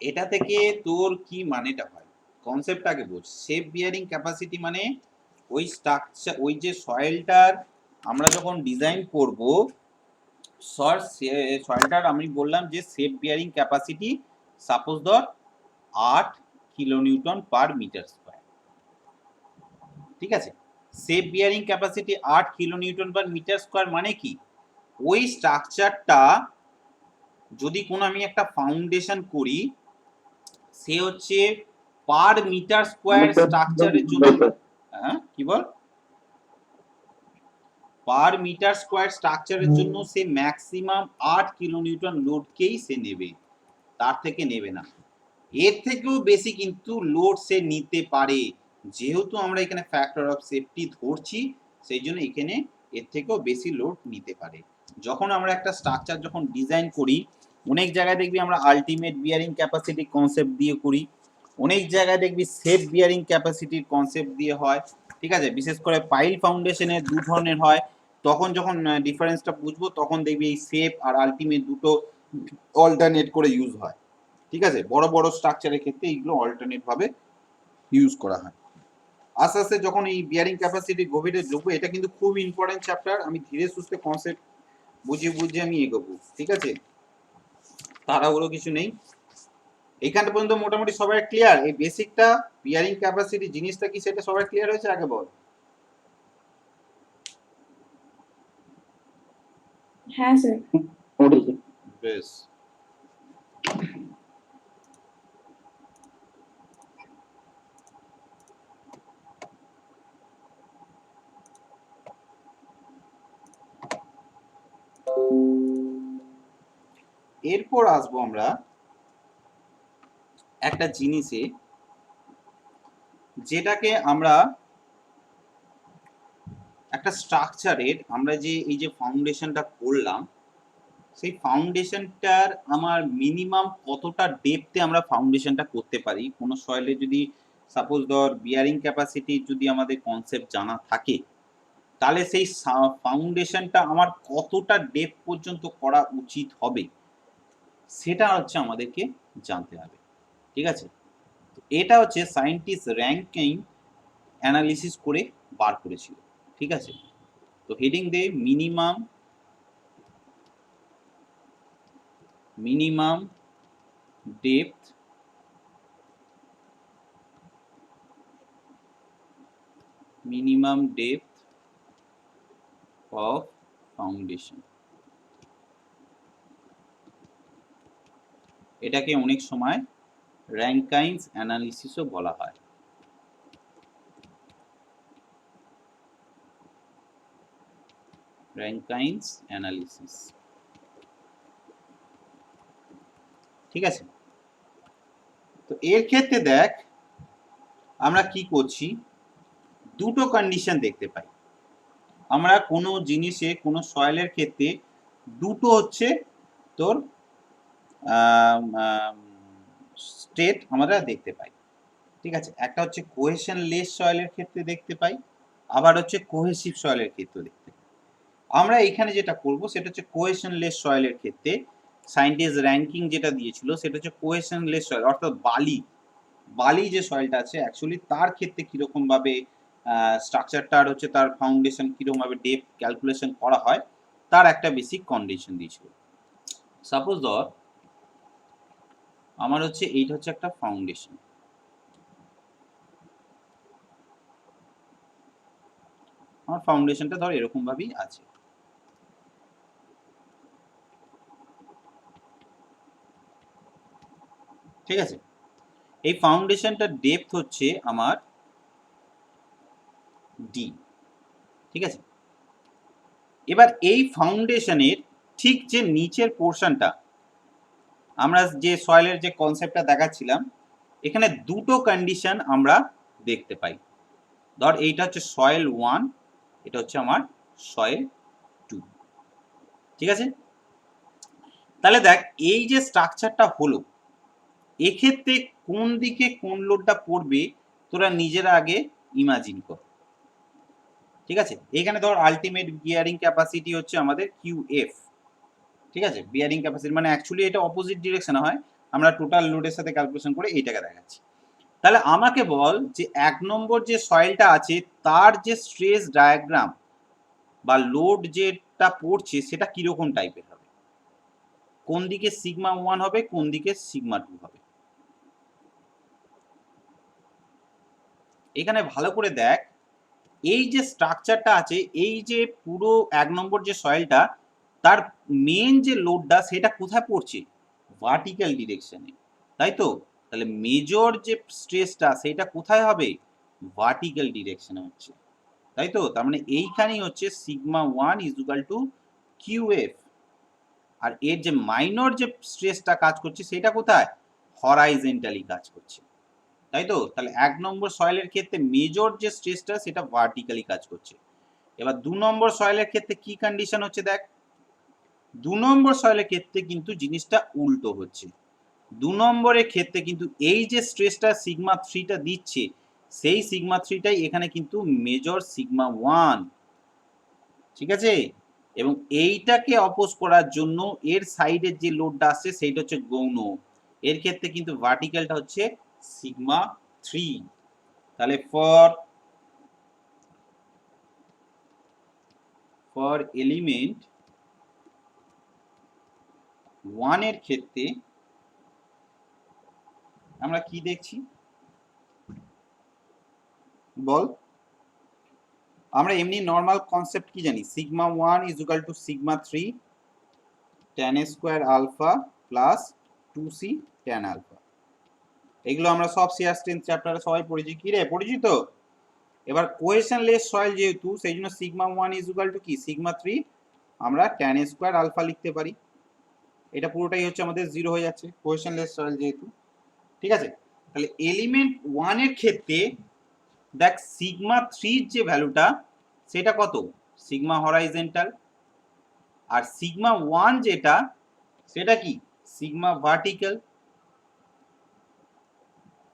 এটা থেকে তোর কি মানেটা হয়, কনসেপ্টটাকে বোঝ। সেফ বিয়ারিং ক্যাপাসিটি মানে ওই স্ট্রাকচার, ওই যে সয়েলটার আমরা যখন ডিজাইন করব, সয়েলটার আমি বললাম যে সেফ বিয়ারিং ক্যাপাসিটি সাপোজ ধর 8 কিলোনিউটন পার মিটার স্কয়ার। ঠিক আছে, safe bearing capacity 8 kilonewton per metre square মানে কি, ওই স্ট্রাকচারটা যদি কোনো আমি একটা ফাউন্ডেশন করি, সে হচ্ছে পার মিটার স্কয়ার স্ট্রাকচারের জন্য, হ্যাঁ কি বল, পার মিটার স্কয়ার স্ট্রাকচারের জন্য সে ম্যাক্সিমাম 8 কিলোনিউটন লোডকেই সে নেবে, তার থেকে নেবে না। এর থেকেও বেশি কিন্তু লোড সে নিতে পারে, যেহেতু আমরা এখানে ফ্যাক্টর অফ সেফটি ধরছি, সেই জন্য এখানে এর থেকেও বেশি লোড নিতে পারে। যখন আমরা একটা স্ট্রাকচার যখন ডিজাইন করি, অনেক জায়গায় দেখবি আমরা আলটিমেট বিয়ারিং ক্যাপাসিটি কনসেপ্ট দিয়ে করি, অনেক জায়গায় দেখবি সেফ বিয়ারিং ক্যাপাসিটির কনসেপ্ট দিয়ে হয়। ঠিক আছে, বিশেষ করে পাইল ফাউন্ডেশনের দু ধরনের হয়, তখন যখন ডিফারেন্সটা বুঝবো তখন দেখবি এই সেফ আর আলটিমেট দুটো অল্টারনেট করে ইউজ হয়। ঠিক আছে, বড় বড় স্ট্রাকচারের ক্ষেত্রে এইগুলো অল্টারনেট ভাবে ইউজ করা হয়। আস্তে আস্তে যখন এই বিয়ারিং ক্যাপাসিটি গভীরে ঢুকবো, এটা কিন্তু খুব ইম্পর্টেন্ট চ্যাপ্টার, আমি ধীরে সুস্থে কনসেপ্ট বুঝিয়ে আমি এগোবো। ঠিক আছে, তাড়াহুড়ো কিছু নেই। এইখানটা পর্যন্ত মোটামুটি সবাই ক্লিয়ার? এই বেসিকটা বিয়ারিং ক্যাপাসিটি জিনিসটা কি সেটা সবাই ক্লিয়ার হয়েছে? আগে বল। হ্যাঁ স্যার। বেশ, এরপর আসবো আমরা একটা জিনিসে, যেটাকে আমরা একটা স্ট্রাকচারের, আমরা যে এই যে ফাউন্ডেশনটা করলাম, সেই ফাউন্ডেশনটার আমার মিনিমাম কতটা ডেপথে আমরা ফাউন্ডেশনটা করতে পারি। কোনো সয়েলে যদি সাপোজ ধর বিয়ারিং ক্যাপাসিটি যদি আমাদের কনসেপ্ট জানা থাকে, তাহলে সেই ফাউন্ডেশনটা আমার কতটা ডেপথ পর্যন্ত করা উচিত হবে, সেটা হচ্ছে আমাদেরকে জানতে হবে। ঠিক আছে, এটা হচ্ছে সায়েন্টিস্ট র্যাঙ্কিং অ্যানালিসিস করে বার করেছিল। ঠিক আছে, তো heading the minimum depth of foundation. এটাকে অনেক সময় র্যাঙ্কাইন্স অ্যানালিসিসও বলা হয়। Rankine's analysis. ঠিক আছে, তো এর ক্ষেত্রে দেখ আমরা কি করছি, দুটো কন্ডিশন দেখতে পাই আমরা কোনো জিনিসে, কোনো সয়েলের ক্ষেত্রে দুটো হচ্ছে তোর স্টেট আমরা দেখতে পাই। ঠিক আছে, একটা হচ্ছে কোহেশন লেস সয়েলের ক্ষেত্রে দেখতে পাই, আবার হচ্ছে কোহেসিভ সয়েলের ক্ষেত্রে দেখতে পাই। আমরা এখানে যেটা করব সেটা হচ্ছে কোহেশন লেস সয়েলের ক্ষেত্রে সায়েন্টিস্ট র্যাঙ্কিং যেটা দিয়েছিল সেটা হচ্ছে কোহেশন লেস সয়েল, অর্থাৎ বালি যে সয়েলটা আছে অ্যাকচুয়ালি তার ক্ষেত্রে কিরকম ভাবে স্ট্রাকচারটা আর হচ্ছে তার ফাউন্ডেশন কিরকম ভাবে ডেপথ ক্যালকুলেশন করা হয়, তার একটা বেসিক কন্ডিশন দিয়েছিল। সাপোজ ধর আমার হচ্ছে এইটা হচ্ছে একটা ফাউন্ডেশন, আমার ফাউন্ডেশনটা ধর এরকম ভাবেই আছে। ঠিক আছে, এই ফাউন্ডেশনটার ডেপথ হচ্ছে আমার ডি। ঠিক আছে, এবার এই ফাউন্ডেশনের ঠিক যে নিচের পোর্শনটা, আমরা যে সয়েলের যে কনসেপ্টটা দেখাচ্ছিলাম, এখানে দুটো কন্ডিশন আমরা দেখতে পাই। ধর এইটা হচ্ছে সয়েল 1, এটা হচ্ছে আমার সয়েল 2, ঠিক আছে? তাহলে দেখ এই যে স্ট্রাকচারটা হলো, এক্ষেত্রে কোন দিকে কোন লোডটা পড়বে তোরা নিজেরা আগে ইমাজিন কর, ঠিক আছে? এখানে ধর আলটিমেট বিয়ারিং ক্যাপাসিটি হচ্ছে আমাদের QF, ঠিক আছে? বিয়ারিং ক্যাপাসিটি মানে অ্যাকচুয়ালি এটা অপোজিট ডিরেকশনে হয়, আমরা টোটাল লোডের সাথে ক্যালকুলেশন করে এইটাকে দেখাচ্ছি। তাহলে আমাকে বল যে 1 নম্বর যে সয়েলটা আছে তার যে স্ট্রেস ডায়াগ্রাম বা লোড যেটা পড়ছে সেটা কিরকম টাইপের হবে, কোন দিকে সিগমা 1 হবে, কোন দিকে সিগমা 2 হবে। এখানে ভালো করে দেখ, এই যে স্ট্রাকচারটা আছে, এই যে পুরো 1 নম্বর যে সয়েলটা, তার মেন যে লোডটা সেটা কোথায় পড়ছে, ভার্টিক্যাল ডিরেকশনে, তাই তো? তাহলে মেজর যে স্ট্রেসটা সেটা কোথায় হবে, ভার্টিক্যাল ডিরেকশনে হচ্ছে, তাই তো? তার মানে এইখানেই হচ্ছে sigma 1 is equal two QF। আর এর যে মাইনর যে স্ট্রেসটা কাজ করছে সেটা কোথায়, হরাইজন্টালি কাজ করছে, তাই তো? তাহলে 1 নম্বর সয়েলের ক্ষেত্রে মেজর যে স্ট্রেসটা সেটা ভার্টিক্যালি কাজ করছে। এবার 2 নম্বর সয়েলের ক্ষেত্রে কি কন্ডিশন হচ্ছে দেখ, 2 নম্বর সয়েলের ক্ষেত্রে কিন্তু জিনিসটা উল্টো হচ্ছে। 2 নম্বরের ক্ষেত্রে কিন্তু এই যে স্ট্রেসটা সিগমা 3টা দিচ্ছে, সেই সিগমা 3টাই এখানে কিন্তু মেজর সিগমা 1, ঠিক আছে? এবং এইটাকে অপোজ করার জন্য এর সাইডের যে লোডটা আসছে সেইটা হচ্ছে গৌণ, এর ক্ষেত্রে কিন্তু ভার্টিক্যালটা হচ্ছে সিগমা 3। তাহলে ফর এলিমেন্ট 1 এর ক্ষেত্রে আমরা কি দেখছি বল? আমরা এমনি নর্মাল কনসেপ্ট কি জানি, sigma 1 is equal to sigma 3 tan square alpha plus 2c tan alpha. এগুলো আমরা সব শিয়ার স্ট্রেংথ চ্যাপ্টারে সবাই পড়েছি, কি রে পড়েছি তো? এবার কোহেশনলেস সয়েল যেহেতু, সেই জন্য সিগমা 1 ইজ ইকুয়াল টু কি, সিগমা 3 আমরা tan স্কয়ার আলফা লিখতে পারি। এটা পুরোটাই হচ্ছে আমাদের 0 হয়ে যাচ্ছে কোহেশনলেস সয়েল যেহেতু, ঠিক আছে? তাহলে এলিমেন্ট 1 এর ক্ষেত্রে দেখ সিগমা 3 যে ভ্যালুটা সেটা কত, সিগমা হরাইজন্টাল, আর সিগমা 1 যেটা সেটা কি, সিগমা ভার্টিক্যাল,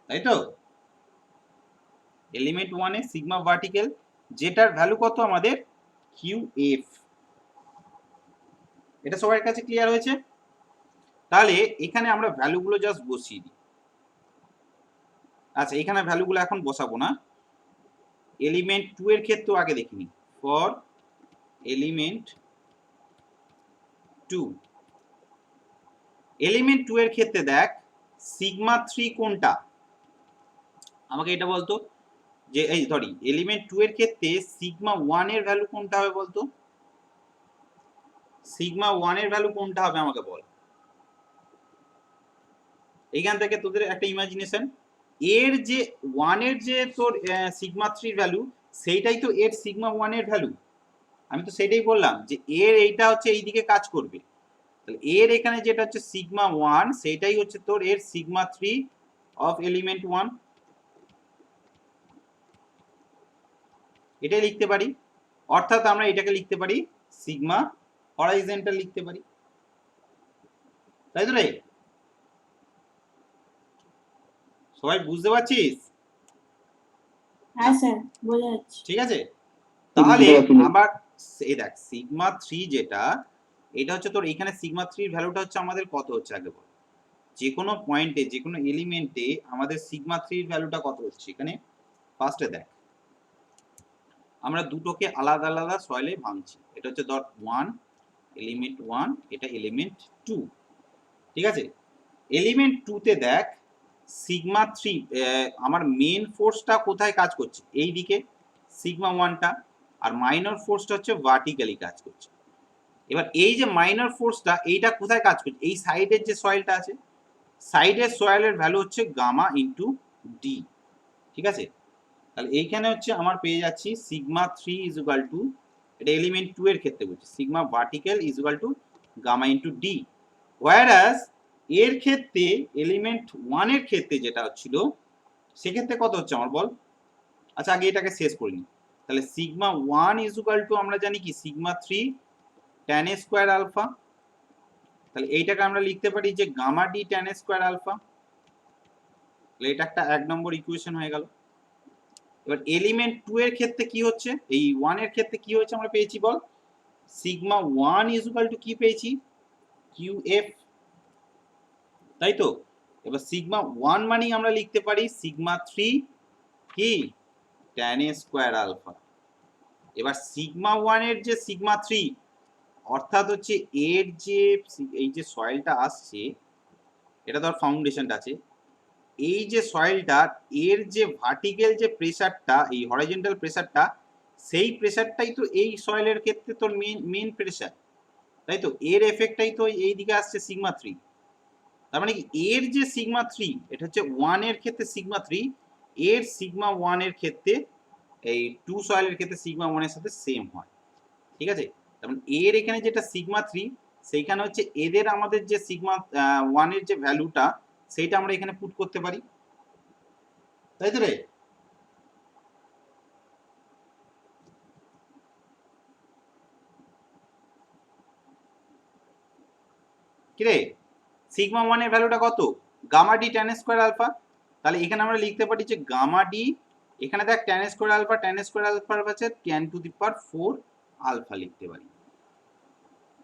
তাই তো? এলিমেন্ট 1 এ সিগমা ভার্টিক্যাল, যেটার ভ্যালু কত আমাদের QF। এটা সবার কাছে ক্লিয়ার হয়েছে? তাহলে এখানে আমরা ভ্যালুগুলো জাস্ট বসিয়ে দিই। আচ্ছা এখানে ভ্যালুগুলো এখন বসাবো না, এলিমেন্ট 2 এর ক্ষেত্রেও আগে দেখিনি। ফর এলিমেন্ট 2, এলিমেন্ট 2 এর ক্ষেত্রে দেখ সিগমা 3 কোনটা, আমাকে এটা বলতো যে এই সরি এলিমেন্ট 2 এর ক্ষেত্রে সিগমা 1 এর ভ্যালু কোনটা হবে বলতো, সিগমা 1 এর ভ্যালু কোনটা হবে আমাকে বল। এইখান থেকে তোদের একটা ইমাজিনেশন, এর যে 1 এর যে তোর সিগমা 3 ভ্যালু সেইটাই তো এর সিগমা 1 এর ভ্যালু, আমি তো সেটাই বললাম যে এর এইটা হচ্ছে এইদিকে কাজ করবে, তাহলে এর এখানে যেটা হচ্ছে সিগমা 1 সেইটাই হচ্ছে তোর এর সিগমা 3 অফ এলিমেন্ট 1, এটাই লিখতে পারি। অর্থাৎ আমরা এটাকে লিখতে পারি সিগমা হরাইজন্টাল লিখতে পারি, তাই তো রে? সবাই বুঝতে পারছিস? হ্যাঁ স্যার বোঝা যাচ্ছে। ঠিক আছে, তাহলে আবার এই দেখ সিগমা 3 যেটা, এটা হচ্ছে তোর এখানে সিগমা 3 এর ভ্যালুটা হচ্ছে আমাদের কত হচ্ছে আগে বল, যে কোনো পয়েন্টে যে কোনো এলিমেন্টে আমাদের সিগমা 3 এর ভ্যালুটা কত হচ্ছে এখানে ফার্স্টে দেখ, আমরা দুটোকে আলাদা আলাদা সয়েলে ভাঙছি, এটা হচ্ছে ডট 1 এলিমেন্ট 1, এটা এলিমেন্ট 2, ঠিক আছে? এলিমেন্ট 2 তে দেখ সিগমা 3 আমার মেন ফোর্সটা কোথায় কাজ করছে, এই দিকে সিগমা 1টা, আর মাইনর ফোর্সটা হচ্ছে ভার্টিক্যালি কাজ করছে। এবার এই যে মাইনর ফোর্সটা এইটা কোথায় কাজ করছে, এই সাইডের যে সয়েলটা আছে, সাইডের সয়েলের ভ্যালু হচ্ছে গামা ইনটু ডি, ঠিক আছে? তাহলে এইখানে হচ্ছে আমার পেয়ে যাচ্ছি সিগমা 3 ইজ ইকুয়াল টু, এটা এলিমেন্ট 2 এর ক্ষেত্রে বলছি, sigma vertical is equal to gamma into D, whereas এর ক্ষেত্রে এলিমেন্ট 1 এর ক্ষেত্রে যেটা হচ্ছিল সেক্ষেত্রে কত হচ্ছে আমার বল। আচ্ছা আগে এটাকে শেষ করি নি। তাহলে সিগমা 1 ইজ ইকুয়াল টু আমরা জানি কি sigma 3 tan a square alpha. তাহলে এইটাকে আমরা লিখতে পারি যে gamma D tan a square alpha. তাহলে এটা একটা 1 নম্বর ইকুয়েশন হয়ে গেল। এবার এলিমেন্ট 2 এর ক্ষেত্রে কি হচ্ছে, এই 1 এর ক্ষেত্রে কি হচ্ছে আমরা পেয়েছি বল, সিগমা 1 ইজ ইকুয়াল টু কি পেয়েছি QF, তাই তো। এবার সিগমা 1 মানেই আমরা লিখতে পারি সিগমা 3 কি tan a স্কয়ার আলফা। এবার সিগমা 1 এর যে সিগমা 3 অর্থাৎ হচ্ছে এর যে এই যে সয়েলটা আসছে, এটা ধর ফাউন্ডেশনটা আছে, এই যে সয়েলটা এর যে ভার্টিক্যাল যে প্রেসারটা, এই হরাইজন্টাল প্রেসারটা, সেই প্রেসারটাই তো এই সয়েলের ক্ষেত্রে তোর মেন প্রেসার, তাই তো। এর এফেক্টটাই তো এই দিকে আসছে সিগমা 3। তার মানে কি এর যে সিগমা 3 এটা হচ্ছে 1 এর ক্ষেত্রে সিগমা 3, এর সিগমা 1 এর ক্ষেত্রে এই 2 সয়েলের ক্ষেত্রে সিগমা 1 এর সাথে সেম হয়, ঠিক আছে। তার মানে এর এখানে যেটা সিগমা 3 সেইখানে হচ্ছে এদের আমাদের যে সিগমা 1 এর যে ভ্যালুটা সেইটা আমরা এখানে পুট করতে পারি, তাই তো রে। কি রে সিগমা 1 এর ভ্যালুটা কত, gamma D tan square alpha. তাহলে এখানে আমরা লিখতে পারি যে গামা ডি, এখানে দেখ tan স্কয়ার আলফা আছে tan to the power 4 alpha লিখতে পারি,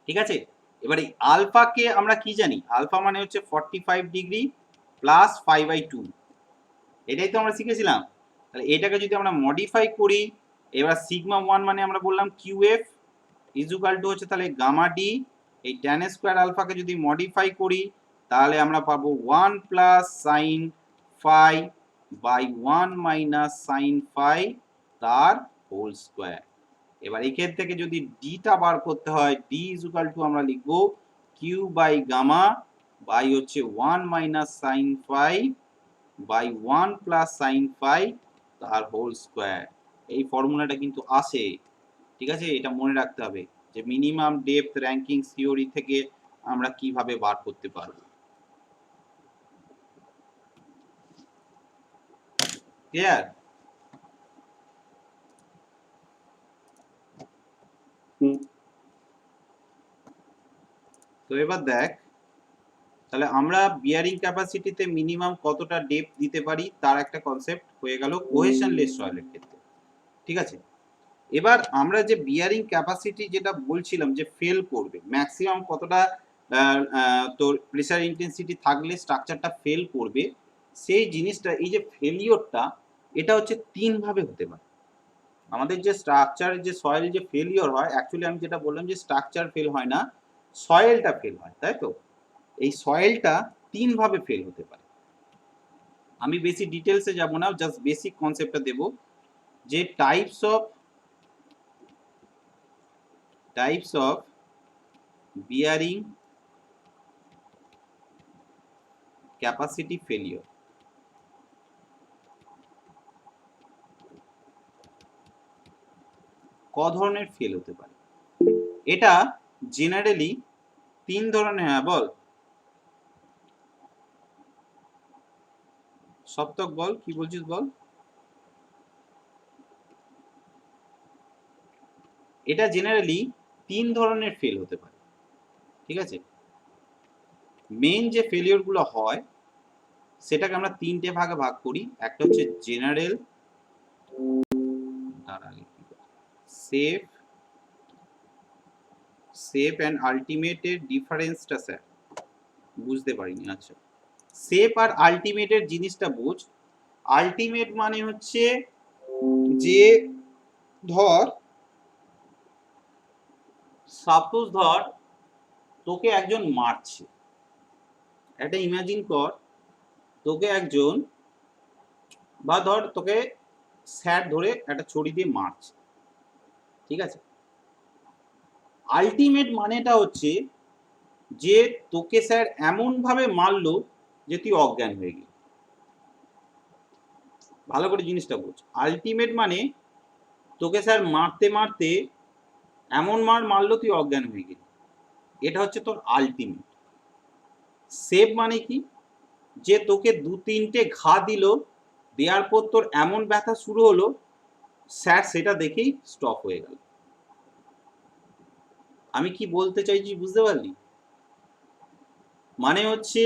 ঠিক আছে। এবার এই আলফাকে আমরা কি জানি, আলফা মানে হচ্ছে 45 ডিগ্রি প্লাস 5/2, এটাই তো আমরা শিখেছিলাম। তাহলে এটাকে যদি আমরা মডিফাই করি, এবার সিগমা 1 মানে আমরা বললাম QF ইজ ইকুয়াল টু হচ্ছে তাহলে গামা ডি, এই tan স্কয়ার আলফাকে যদি মডিফাই করি তাহলে আমরা পাবো 1 plus sine phi by 1 minus sine phi তার হোল স্কয়ার। এবার এই ক্ষেত্রে থেকে যদি ডিটা বার করতে হয়, ডি ইজ ইকুয়াল টু আমরা লিখবো কিউ বাই গামা বাই হচ্ছে 1 minus sine phi by 1 plus sine phi তার হোল স্কয়ার। এই ফর্মুলাটা কিন্তু আসে, ঠিক আছে, এটা মনে রাখতে হবে যে মিনিমাম ডেপথ র্যাঙ্কিং থিওরি থেকে আমরা কিভাবে বার করতে পারবো। ক্লিয়ার? তো এবার দেখ, তাহলে আমরা বিয়ারিং ক্যাপাসিটিতে মিনিমাম কতটা ডেপথ দিতে পারি তার একটা কনসেপ্ট হয়ে গেল কোহেশনলেস সয়েলের ক্ষেত্রে, ঠিক আছে। এবার আমরা যে বিয়ারিং ক্যাপাসিটি যেটা বলছিলাম যে ফেল করবে ম্যাক্সিমাম কতটা তোর প্রেসার ইন্টেন্সিটি থাকলে স্ট্রাকচারটা ফেল করবে, সেই জিনিসটা এই যে ফেলিওরটা এটা হচ্ছে 3 ভাবে হতে পারে। আমাদের যে স্ট্রাকচার যে সয়েল যে ফেলিওর হয়, অ্যাকচুয়ালি আমি যেটা বললাম যে স্ট্রাকচার ফেল হয় না, সয়েলটা ফেল হয়, তাই তো। এই সয়েলটা 3 ভাবে ফেল হতে পারে। আমি বেশি ডিটেলসে যাব না, জাস্ট বেসিক কনসেপ্টটা দেব যে types of bearing capacity failure. ক ধরনের ফেল হতে পারে, এটা জেনারেলি 3 ধরনের। হ্যাঁ বল সপ্তক, বল কি বলছিস বল। এটা জেনারেলি 3 ধরনের ফেল হতে পারে, ঠিক আছে। মেইন যে ফেলিওর গুলো হয় সেটাকে আমরা 3টে ভাগে ভাগ করি। একটা হচ্ছে জেনারেল, সেফ অ্যান্ড আলটিমেটের ডিফারেন্সটা স্যার বুঝতে পারিনি। আচ্ছা, সেফ আর আলটিমেটের জিনিসটা বোঝ। আলটিমেট মানে হচ্ছে যে ধর সাপোজ ধর তোকে একজন মারছে, একটা ইমাজিন কর তোকে একজন, বা ধর তোকে স্যার ধরে একটা ছড়ি দিয়ে মারছে, ঠিক আছে। আলটিমেট মানেটা হচ্ছে যে তোকে স্যার এমন ভাবে মারলো যে তুই অজ্ঞান হয়ে গেলি। ভালো করে জিনিসটা বোঝ। আলটিমেট মানে তোকে স্যার মারতে মারতে এমন মারলো তুই অজ্ঞান হয়ে গেলি, এটা হচ্ছে তোর আলটিমেট। সেভ মানে কি, যে তোকে 2-3টে ঘা দিল, দেওয়ার পর তোর এমন ব্যথা শুরু হলো, স্যার সেটা দেখেই স্টপ হয়ে গেল। আমি কি বলতে চাইছি বুঝতে পারলি? মানে হচ্ছে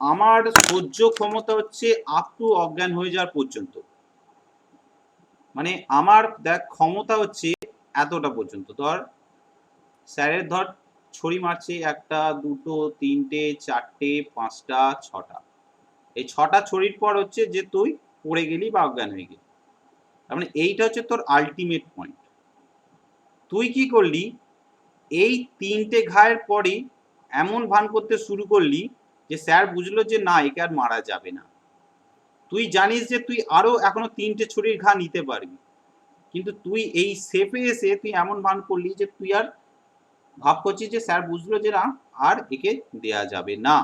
আমার সহ্য ক্ষমতা হচ্ছে আপ টু অজ্ঞান হয়ে যাওয়ার পর্যন্ত, মানে আমার দেখ ক্ষমতা হচ্ছে এতটা পর্যন্ত। ধর স্যারের ধর ছড়ি মারছে 1টা 2টো 3টে 4টে 5টা 6টা, এই 6টা ছড়ির পর হচ্ছে যে তুই পড়ে গেলি বা অজ্ঞান হয়ে গেলি, তার মানে এইটা হচ্ছে তোর আলটিমেট পয়েন্ট। তুই কি করলি, এই 3টে ঘায়ের পরই এমন ভান করতে শুরু করলি যে স্যার বুঝলো যে না একে আর মারা যাবে না। তুই জানিস যে তুই আরো এখনো 3টে ছড়ির ঘা নিতে পারবি, কিন্তু তুই এই সেফে এসে তুই এমন ভান করলি যে তুই আর ভাব করছিস যে স্যার বুঝলো যে না আর একে দেয়া যাবে না।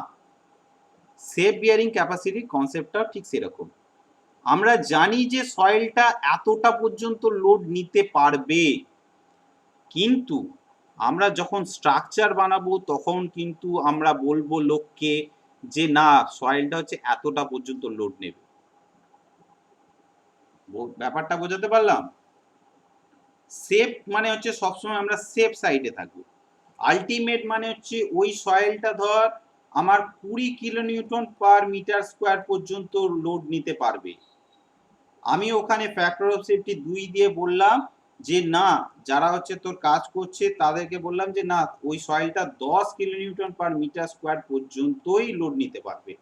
সেফ বিয়ারিং ক্যাপাসিটি কনসেপ্টটা ঠিক সেরকম। আমরা জানি যে সয়েলটা এতটা পর্যন্ত লোড নিতে পারবে, কিন্তু আমরা যখন স্ট্রাকচার বানাবো তখন কিন্তু আমরা বলবো লোককে যে না সয়েলটা হচ্ছে এতটা পর্যন্ত লোড নেবে। ব্যাপারটা বোঝাতে পারলাম? সেফ মানে হচ্ছে সবসময় আমরা সেফ সাইডে থাকবো। আলটিমেট মানে হচ্ছে ওই সয়েলটা ধর আমার 20 কিলোনিউটন পার মিটার স্কোয়ার পর্যন্ত লোড নিতে পারবে। আমি ওখানে ফ্যাক্টর অফ সেফটি 2 দিয়ে বললাম যে না, যারা হচ্ছে তোর কাজ করছে তাদেরকে বললাম যে না ওই সয়েলটা 10 কিলোনিউটন পার মিটার স্কোয়ার পর্যন্তই লোড নিতে পারবে,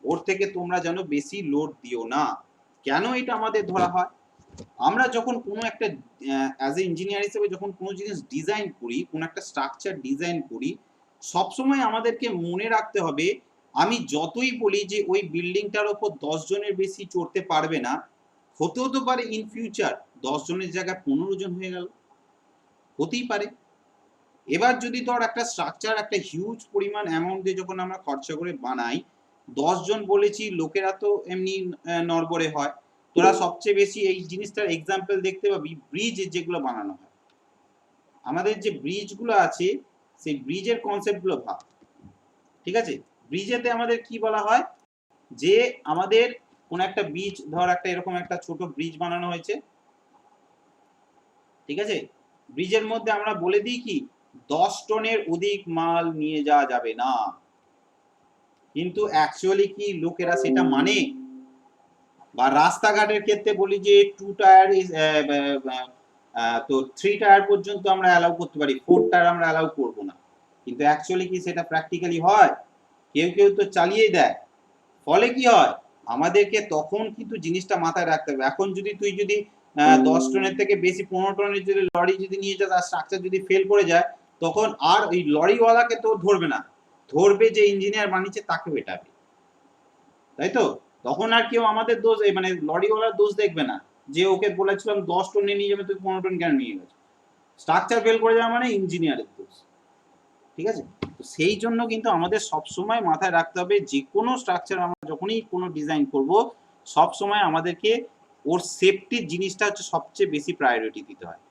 ওর থেকে তোমরা যেন বেশি লোড দিও না। কেন এটা আমাদের ধরা হয়? আমরা যখন কোনো একটা অ্যাজ এ ইঞ্জিনিয়ার হিসেবে যখন কোনো জিনিস ডিজাইন করি, কোনো একটা স্ট্রাকচার ডিজাইন করি, সবসময় আমাদেরকে মনে রাখতে হবে, আমি যতই বলি যে ওই বিল্ডিংটার ওপর 10 জনের বেশি চড়তে পারবে না, হতেও তো পারে ইন ফিউচার 10 জনের জায়গায় 15 জন হয়ে গেল, হতেই পারে। এবার যদি তোর একটা স্ট্রাকচার একটা হিউজ পরিমাণ অ্যামাউন্ট দিয়ে যখন আমরা খরচা করে বানাই, 10 জন বলেছি, লোকেরা তো এমনি নড়বড়ে হয়। তোরা সবচেয়ে বেশি এই জিনিসটার এক্সাম্পল দেখতে পাবি ব্রিজ যেগুলো বানানো হয়। আমাদের যে ব্রিজগুলো আছে সেই ব্রিজের কনসেপ্টগুলো ভাব, ঠিক আছে? ব্রিজেতে আমাদের কি বলা হয়, যে আমাদের কোন একটা ব্রিজ, ধর একটা এরকম একটা ছোট ব্রিজ বানানো হয়েছে, ঠিক আছে? ব্রিজের মধ্যে আমরা বলে দিই কি 10 টনের অধিক মাল নিয়ে যাওয়া যাবে না, কিন্তু অ্যাকচুয়ালি কি লোকেরা সেটা মানে? বা রাস্তাঘাটের ক্ষেত্রে বলি যে 2 টায়ার তো 3 টায়ার পর্যন্ত আমরা অ্যালাউ করতে পারি, 4 টায়ার আমরা অ্যালাউ করব না, কিন্তু অ্যাকচুয়ালি কি সেটা প্র্যাকটিক্যালি হয়? কেউ কেউ তো চালিয়ে দেয়। ফলে কি হয়, আমাদেরকে তখন কিন্তু জিনিসটা মাথায় রাখতে হবে। এখন যদি তুই যদি 10 টনের থেকে বেশি 15 টনের যদি লরি যদি নিয়ে যাস আর স্ট্রাকচার যদি ফেল করে যায়, তখন আর ওই লরিওয়ালাকে তো ধরবে না, ধরবে যে ইঞ্জিনিয়ার বানিয়েছে তাকে বেটাবে, তাই তো? তখন আর কেউ আমাদের দোষ মানে লরিওয়ালার দোষ দেখবে না যে ওকে বলেছিলাম 10 টন নিয়ে যাবে তুই 15 টন কেন নিয়ে গেছো। স্ট্রাকচার ফেল করে যাওয়া মানে ইঞ্জিনিয়ারের দোষ, ঠিক আছে? তো সেই জন্য কিন্তু আমাদের সবসময় মাথায় রাখতে হবে, যে কোনো স্ট্রাকচার আমরা যখনই কোনো ডিজাইন করব, সবসময় আমাদেরকে ওর সেফটির জিনিসটা হচ্ছে সবচেয়ে বেশি প্রায়োরিটি দিতে হয়।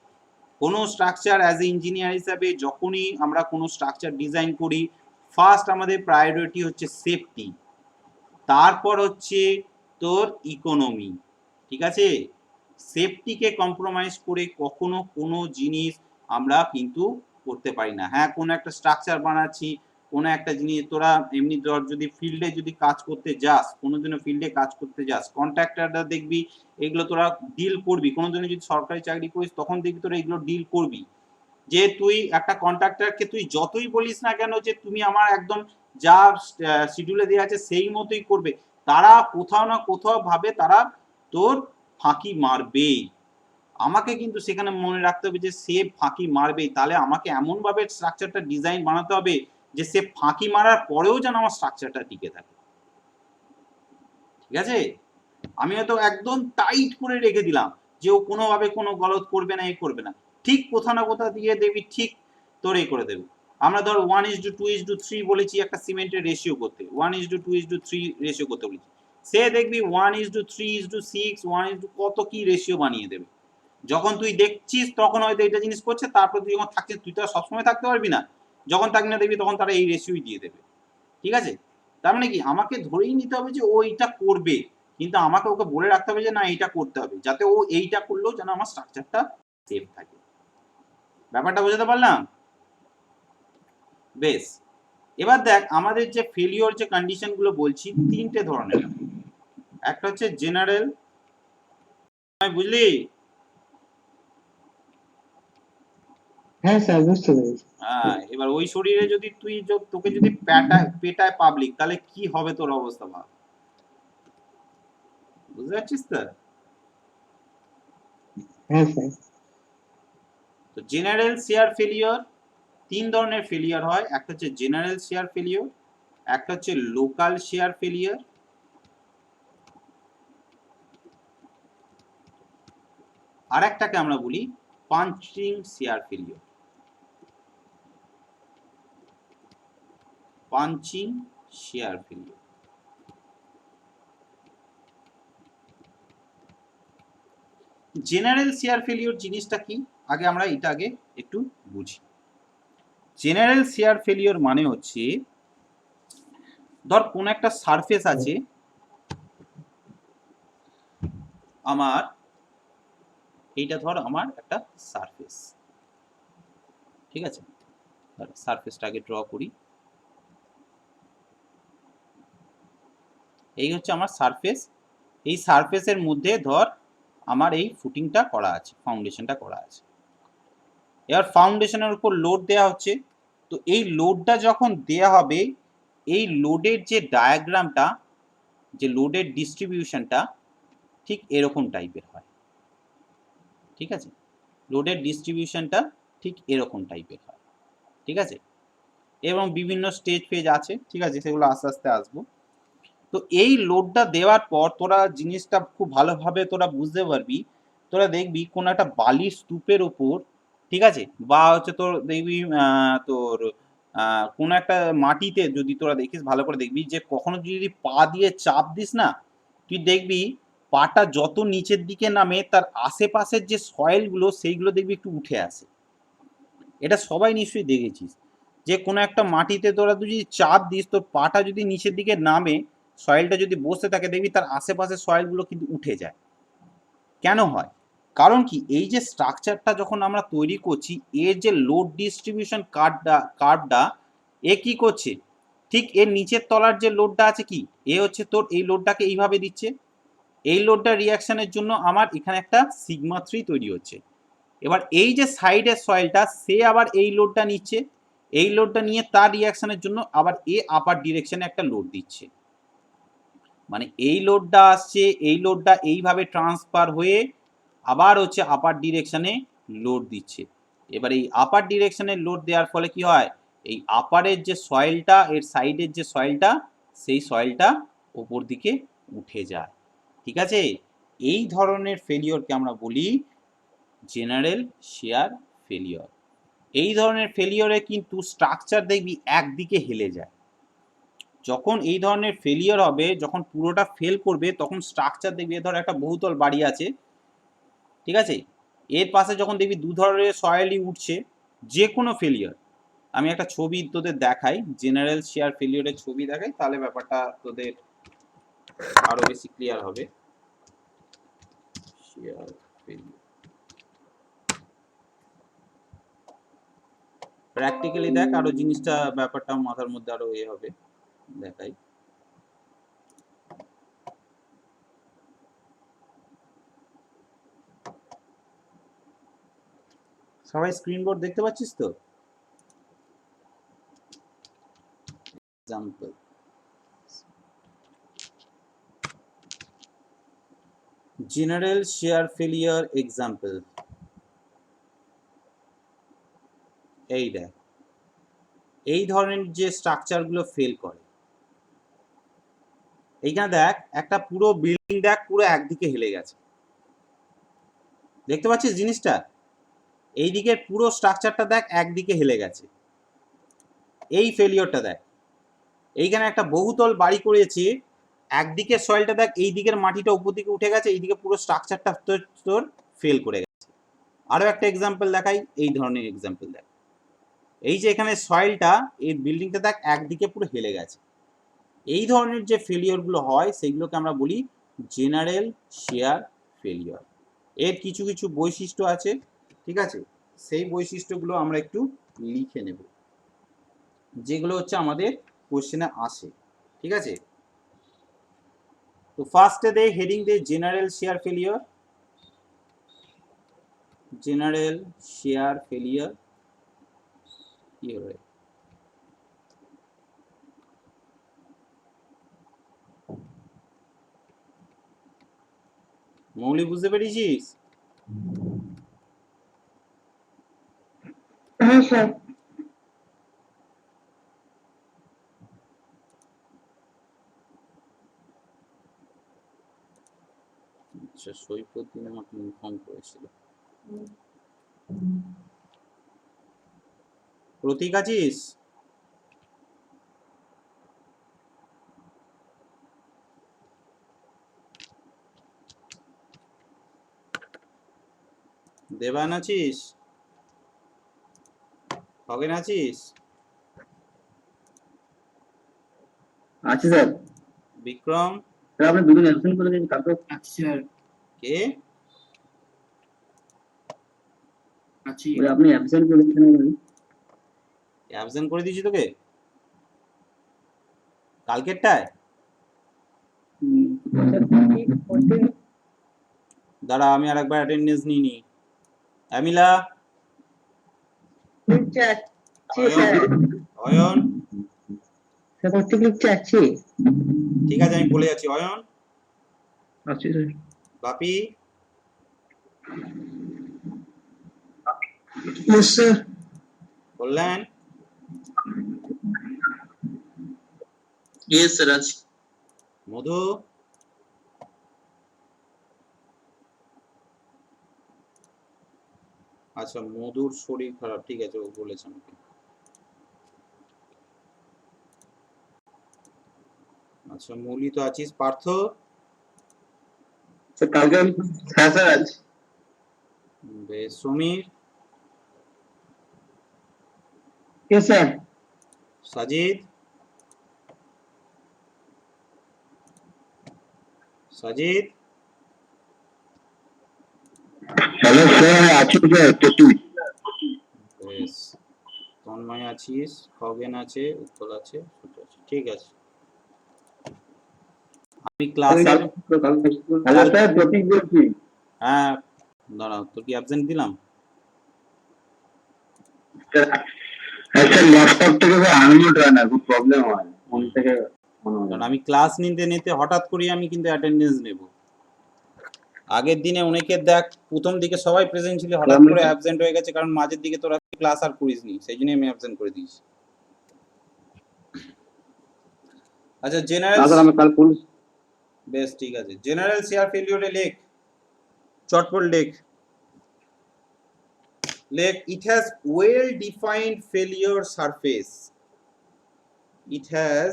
কোনো স্ট্রাকচার অ্যাজ এ ইঞ্জিনিয়ার হিসাবে যখনই আমরা কোনো স্ট্রাকচার ডিজাইন করি, ফার্স্ট আমাদের প্রায়োরিটি হচ্ছে সেফটি, তারপর হচ্ছে তোর ইকোনমি, ঠিক আছে? সেফটিকে কম্প্রোমাইজ করে কখনো কোনো জিনিস আমরা কিন্তু করতে পারি না। হ্যাঁ, কোনো একটা স্ট্রাকচার বানাচ্ছি, কোনো একটা জিনিস তোরা এমনি ধর যদি ফিল্ডে যদি কাজ করতে যাস, কোনোদিনও ফিল্ডে কাজ করতে যাস, কন্ট্রাক্টররা দেখবি এগুলো তোরা ডিল করবি, কোনোদিনও যদি সরকারি চাকরি করিস তখন দেখবি তোরা এগুলো ডিল করবি, যে তুই একটা কন্ট্রাক্টরকে তুই যতই বলিস না কেন যে তুমি আমার একদম যা শিডিউলে দেওয়া আছে সেই মতোই করবে, তারা কোথাও না কোথাও ভাবে তারা তোর ফাঁকি মারবেই। আমাকে কিন্তু সেখানে মনে রাখতে হবে যে সে ফাঁকি মারবেই, তাহলে আমাকে এমন ভাবে স্ট্রাকচারটা ডিজাইন বানাতে হবে যে সে ফাঁকি মারার পরেও যেন আমার স্ট্রাকচারটা টিকে থাকে, ঠিক আছে? আমি হয়তো একদম টাইট করে রেখে দিলাম যে ও কোনোভাবে কোনো গলত করবে না, এ করবে না, ঠিক কোথাও না কোথাও দিয়ে দেখবি ঠিক তোর এই করে দেবে। আমরা ধর 1:2:3 বলেছি একটা সিমেন্টের রেশিও করতে, 1:2:3 রেশিও করতে বলেছি, সে দেখবি 1:3:6 কত কি রেশিও বানিয়ে দেবে। যখন তুই দেখছিস তখন হয়তো এটা জিনিস করছে, তারপর তুই যখন থাকছিস, তুই তো সবসময় থাকতে পারবি না, যখন থাকবি না দেখবি তখন তারা এই রেশিওই দিয়ে দেবে। ঠিক আছে? তার মানে কি আমাকে ধরেই নিতে হবে যে ও এইটা করবে, কিন্তু আমাকে ওকে বলে রাখতে হবে যে না এইটা করতে হবে, যাতে ও এইটা করলেও যেন আমার স্ট্রাকচারটা সেফ থাকে। ব্যাপারটা বোঝাতে পারলাম? বেশ, এবার দেখ আমাদের যে ফেলিওর যে কন্ডিশন গুলো বলছি তিনটে ধরনের। একটা হচ্ছে জেনারেল, বুঝলি? হ্যাঁ স্যার, বুঝতে পেরেছি। হ্যাঁ, এবার ওই শরীরে যদি তুই তোকে যদি পেটায় পাবলিক, তাহলে কি হবে তোর অবস্থা ভাব, বুঝতে পারছিস তো? হ্যাঁ স্যার। তো জেনারেল শেয়ার ফেলিওর, তিন ধরনের ফেলিওর হয়। একটা হচ্ছে জেনারেল শেয়ার ফেলিওর, একটা হচ্ছে লোকাল শেয়ার ফেলিওর, আর একটাকে আমরা বলি punching share failure. Punching share failure. General shear failure জিনিসটা কি আগে আমরা এটা আগে একটু বুঝি। জেনারেল শেয়ার ফেলিওর মানে হচ্ছে, ধর কোন একটা সারফেস আছে আমার, এইটা ধর আমার একটা সারফেস, ঠিক আছে? সারফেসটা আগে ড্র করি। এই হচ্ছে আমার সারফেস। এই সারফেসের মধ্যে ধর আমার এই ফুটিংটা করা আছে, ফাউন্ডেশনটা করা আছে। এবার ফাউন্ডেশনের উপর লোড দেওয়া হচ্ছে। তো এই লোডটা যখন দেয়া হবে, এই লোডের যে ডায়াগ্রামটা, যে লোডের ডিস্ট্রিবিউশনটা ঠিক এরকম টাইপের হয়, ঠিক আছে? লোডের ডিস্ট্রিবিউশনটা ঠিক এরকম টাইপের হয়, ঠিক আছে? এবং বিভিন্ন স্টেজ ফেজ আছে, ঠিক আছে? সেগুলো আস্তে আস্তে আসবো। তো এই লোডটা দেওয়ার পর তোরা জিনিসটা খুব ভালোভাবে তোরা বুঝতে পারবি। তোরা দেখবি কোন একটা বালির স্তূপের উপর, ঠিক আছে, বা হচ্ছে তোর দেখবি তোর কোন একটা মাটিতে যদি তোরা দেখিস, ভালো করে দেখবি যে কখনো যদি পা দিয়ে চাপ দিস না, তুই দেখবি পাটা যত নিচের দিকে নামে তার আশেপাশের যে সয়েলগুলো সেইগুলো দেখবি একটু উঠে আসে। এটা সবাই নিশ্চয়ই দেখেছিস যে কোনো একটা মাটিতে তোরা যদি চাপ দিস, তোর পাটা যদি নিচের দিকে নামে, সয়েলটা যদি বসে থাকে, দেখবি তার আশেপাশের সয়েলগুলো কিন্তু উঠে যায়। কেন হয়? কারণ কি, এই যে স্ট্রাকচারটা যখন আমরা তৈরি করছি, এর যে লোড ডিস্ট্রিবিউশন কার্ভটা এ কি করছে, ঠিক এর নিচের তলার যে লোডটা আছে কি, এ হচ্ছে তোর এই লোডটাকে এইভাবে দিচ্ছে। এই লোডটা রিয়াকশনের জন্য আমার এখানে একটা সিগমা 3 তৈরি হচ্ছে। এবার এই যে সাইডের সয়েলটা, সে আবার এই লোডটা নিচ্ছে, এই লোডটা নিয়ে তার রিয়াকশনের জন্য আবার এ আপার ডিরেকশনে একটা লোড দিচ্ছে। মানে এই লোডটা আসছে, এই লোডটা এইভাবে ট্রান্সফার হয়ে আবার হচ্ছে আপার ডিরেকশনে লোড দিচ্ছে। এবার এই আপার ডিরেকশনে লোড দেওয়ার ফলে কি হয়, এই আপারের যে সয়েলটা, এর সাইডের যে সয়েলটা, সেই সয়েলটা ওপর দিকে উঠে যায়, ঠিক আছে? এই ধরনের ফেলিওরকে আমরা বলি জেনারেল শেয়ার ফেলিওর। এই ধরনের ফেলিওরে কিন্তু স্ট্রাকচার দেখবি একদিকে হেলে যায়। যখন এই ধরনের ফেলিওর হবে, যখন পুরোটা ফেল করবে, তখন স্ট্রাকচার দেখবি, ধর একটা বহুতল বাড়ি আছে, ঠিক আছে, এর পাশে যখন দেখবি দু ধরনের সয়েলই উঠছে, যে কোনো ফেলিওর, আমি একটা ছবি তোদের দেখাই, জেনারেল শেয়ার ফেলিওরের ছবি দেখাই, তাহলে ব্যাপারটা তোদের আরো বেশি ক্লিয়ার হবে। শেয়ার ফেলিওর প্র্যাকটিক্যালি দেখ, আরো জিনিসটা ব্যাপারটা মাথার মধ্যে আরো এ হবে, দেখাই। সবাই স্ক্রিন বোর্ড দেখতে পাচ্ছিস তো? Example, general shear failure example. এই দেখ, এই ধরনের যে স্ট্রাকচারগুলো ফেল করে, এইখানে দেখ একটা পুরো বিল্ডিং দেখ পুরো একদিকে হেলে গেছে, দেখতে পাচ্ছিস জিনিসটা? এই দিকের পুরো স্ট্রাকচারটা দেখ একদিকে হেলে গেছে। এই ফেলিওরটা দেখ, এইখানে একটা বহুতল বাড়ি করেছে, একদিকের সয়েলটা দেখ, এই দিকের মাটিটা উপর দিকে উঠে গেছে, এইদিকে পুরো স্ট্রাকচারটা তোর ফেল করে গেছে। আরো একটা এক্সাম্পল দেখাই, এই ধরনের এক্সাম্পল দেখ। এই যে এখানে সয়েলটা, এই বিল্ডিংটা দেখ একদিকে পুরো হেলে গেছে, এই ধরনের যে ফেলিওরগুলো হয় সেগুলোকে আমরা বলি জেনারেল শেয়ার ফেলিওর। এর কিছু কিছু বৈশিষ্ট্য আছে, ঠিক আছে, সেই বৈশিষ্ট্যগুলো আমরা একটু লিখে নেব, যেগুলো হচ্ছে আমাদের কোশ্চেনে আসে, ঠিক আছে। তো ফার্স্টে দে হেডিং দে general shear failure, general shear failure কি হবে? মৌলি বুঝতে পেরেছিস? হ্যাঁ স্যার। আচ্ছা, সৈকত দিন আমাকে ইনফর্ম করেছিল। প্রতীক আছিস? দেবান আছিস? খগেন আছিস? আচ্ছা স্যার। বিক্রম? স্যার আপনি দুদিন অ্যাবসেন্ট করে দিন, তারপর স্যার কে? আছি। ওই আপনি অ্যাবসেন্ট করে দিচ্ছেন। অ্যাবসেন্ট করে দিয়েছি তোকে কালকেরটায়? দাঁড়া, আমি আর একবার অ্যাটেন্ডেন্স নিয়ে নিই। অ্যামিলা, অয়ন, অয়ন, স্যার প্রত্যেক লিখতে আছে। ঠিক আছে আমি বলে যাচ্ছি। অয়ন, আছি স্যার। বাপি, ইয়েস স্যার। কল্যাণ, ইয়েস স্যার আছি। মধু, আচ্ছা মধুর শরীর খারাপ, ঠিক আছে, ও বলেছে আমাকে। আচ্ছা মৌলি তো আছিস। পার্থ? স্যার কালকে হ্যাঁ স্যার আছি। বেশ। Samir? Yes sir. Sajid? Sajid? Hello sir, আছি স্যার একটু। বেশ। তন্ময় আছিস, খগেন আছে, উৎপল আছে, সূর্য আছে, ঠিক আছে। আমি ক্লাসের হ্যালো স্যার, প্রতীক বলছি। হ্যাঁ দাঁড়াও, তোর কি অ্যাবসেন্ট দিলাম? স্যার ল্যাপটপ থেকে আনমিউট হয় না, খুব প্রবলেম হয় ফোন থেকে। কারণ আমি ক্লাস নিতে নিতে হঠাৎ করে আমি কিন্তু অ্যাটেন্ডেন্স নেব। আগের দিনে অনেকের দেখ প্রথম দিকে সবাই প্রেজেন্ট ছিল, হঠাৎ করে অ্যাবসেন্ট হয়ে গেছে, কারণ মাঝের দিকে তোরা ক্লাস আর করিসনি, সেই জন্য আমি অ্যাবসেন্ট করে দিয়েছি। আচ্ছা জেনারেল, আমি কাল পুলিশ। বেশ ঠিক আছে। জেনারেল শেয়ার ফেলিওরে লেখ, চটপট লেখ। লেখ, it has well defined failure surface. It has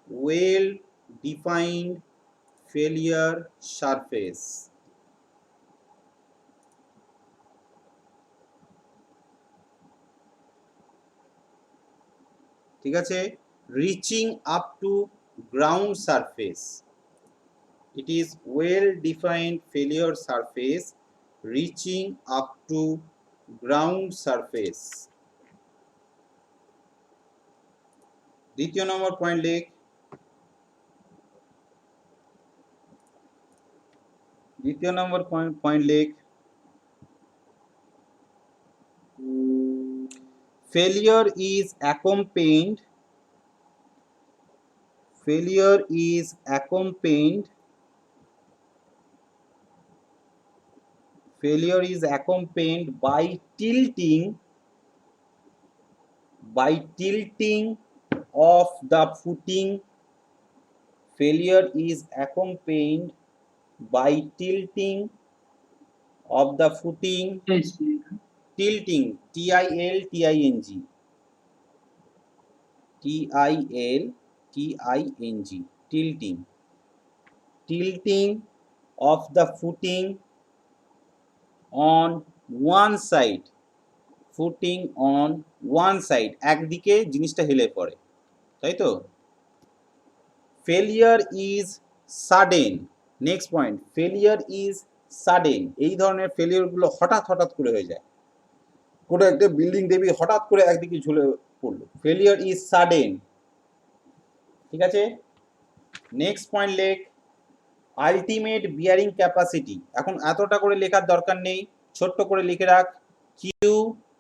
well defined failure surface. ঠিক আছে, reaching up to ground surface. It is well defined failure surface reaching up to ground surface. দ্বিতীয় নম্বর পয়েন্ট লেখ। দ্বিতীয় number point লেখ, failure is accompanied by tilting of the footing. Failure is accompanied by tilting of the footing. Tilting, tilting, tilting of the footing on one side. Footing on one side, একদিকে জিনিসটা হেলে পড়ে, তাই তো? Failure is sudden. Next point, failure is sudden. এই ধরনের ফেলিয়ারগুলো হঠাৎ হঠাৎ করে হয়ে যায়। কোনো একটা বিল্ডিং দেখবি হঠাৎ করে একদিকে ঝুলে পড়লো, ফেলিয়ার ইজ সাডেন। ঠিক আছে, নেক্সট পয়েন্ট লেখ আলটিমেট বিয়ারিং ক্যাপাসিটি। এখন এতটা করে লেখার দরকার নেই, ছোট্ট করে লিখে রাখ কিউ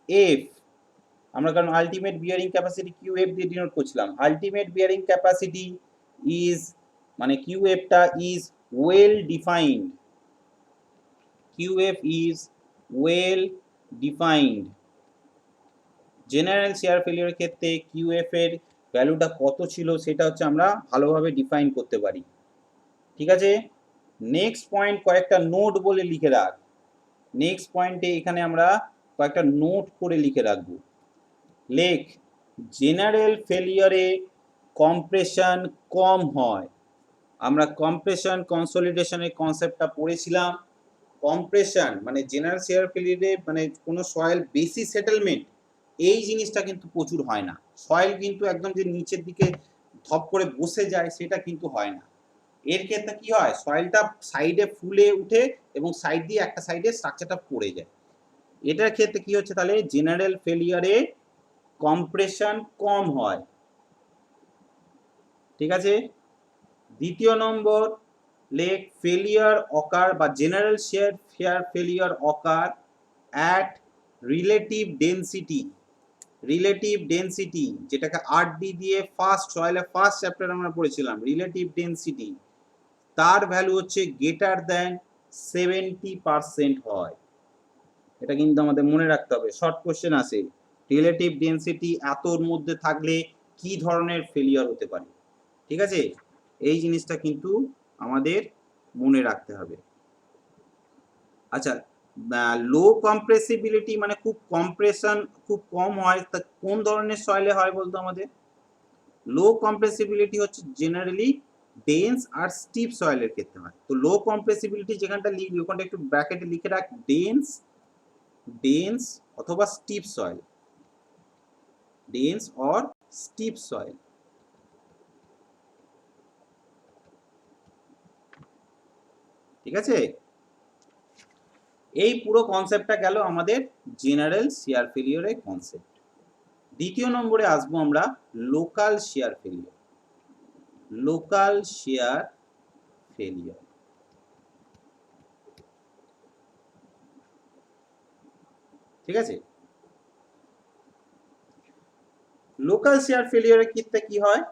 এফ। আমরা কারণ ultimate bearing capacity Q F দিয়ে ডিনোট করছিলাম। আলটিমেট বিয়ারিং ক্যাপাসিটি ইজ মানে কিউ এফটা is well defined. Q F is well defined. General shear ফেলিয়ারের ক্ষেত্রে কিউ এফ এর ভ্যালুটা কত ছিল সেটা হচ্ছে আমরা ভালোভাবে ডিফাইন করতে পারি। ঠিক আছে, নেক্সট পয়েন্ট কয়েকটা নোট বলে লিখে রাখ। নেক্সট পয়েন্টে এখানে আমরা কয়েকটা নোট করে লিখে রাখবো। লেখ জেনারেল ফেলিয়ারে কম্প্রেশন কম হয়। আমরা কম্প্রেশন কনসলিডেশনের কনসেপ্টটা পড়েছিলাম। কম্প্রেশন মানে জেনারেল শেয়ার ফেলিয়ারে মানে কোনো সয়েল বেশি সেটেলমেন্ট, এই জিনিসটা কিন্তু প্রচুর হয় না। সয়েল কিন্তু একদম যে নিচের দিকে ধপ করে বসে যায় সেটা কিন্তু হয় না। এর ক্ষেত্রে কি হয়, সয়েলটা সাইডে ফুলে উঠে এবং সাইড দিয়ে একটা সাইডে স্ট্রাকচারটা পড়ে যায়। এটার ক্ষেত্রে কি হচ্ছে তাহলে, জেনারেল ফেলিয়ারে কম্প্রেশন কম হয়। ঠিক আছে, দ্বিতীয় নম্বর লেখ ফেলিয়ার অকার বা general share failure ochre at relative density. Relative density যেটাকে আরডি দিয়ে ফার্স্ট সয়েলের ফার্স্ট চ্যাপ্টার আমরা পড়েছিলাম, রিলেটিভ ডেনসিটি তার ভ্যালু হচ্ছে গ্রেটার দ্যান 70% হয়। এটা কিন্তু আমাদের মনে রাখতে হবে, শর্ট কোশ্চেন আসে রিলেটিভ ডেনসিটি এতর মধ্যে থাকলে কি ধরনের ফেলিয়ার হতে পারে। ঠিক আছে, এই জিনিসটা কিন্তু আমাদের মনে রাখতে হবে। আচ্ছা, লো কম্প্রেসিবিলিটি মানে খুব কম্প্রেশন খুব কম হয়, তা কোন ধরনের সয়েলে হয় বলতো আমাদের? লো কম্প্রেসিবিলিটি হচ্ছে জেনারেলি ডেন্স আর স্টিপ সয়েলের ক্ষেত্রে হয়। তো লো কম্প্রেসিবিলিটি যেখানটা লিখবি ওখানটা একটু ব্র্যাকেটে লিখে রাখ ডেন্স অথবা steep soil, dense or steep soil. ঠিক আছে, এই পুরো কনসেপ্টটা গেল আমাদের জেনারেল শেয়ার ফেলিয়ারের কনসেপ্ট। দ্বিতীয় নম্বরে আসবো আমরা local shear failure. Local shear failure, ঠিক আছে। লোকাল শেয়ার ফেলিয়ারের ক্ষেত্রে কি হয়,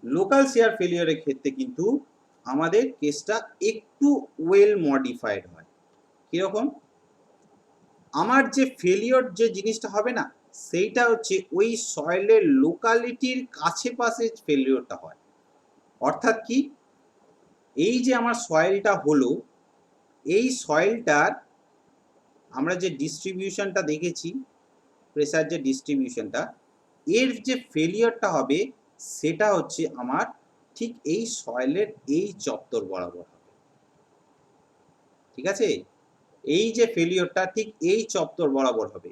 লোকাল শেয়ার ফেলিয়ারের ক্ষেত্রে কিন্তু আমাদের কেসটা একটু ওয়েল মডিফাইড হয়। কিরকম, আমার যে ফেলিয়ার যে জিনিসটা হবে না সেইটা হচ্ছে ওই সয়েলের লোকালিটির কাছে পাশে ফেলিয়ারটা হয়। অর্থাৎ কি, এই যে আমার সয়েলটা হলো, এই সয়েলটার আমরা যে ডিস্ট্রিবিউশনটা দেখেছি, প্রেসার যে ডিস্ট্রিবিউশনটা, এর যে ফেলিয়ারটা হবে সেটা হচ্ছে আমার ঠিক এই সয়েলের এই চত্বর বরাবর হবে। ঠিক আছে, এই যে ফেলিয়ারটা ঠিক এই চত্বর বরাবর হবে।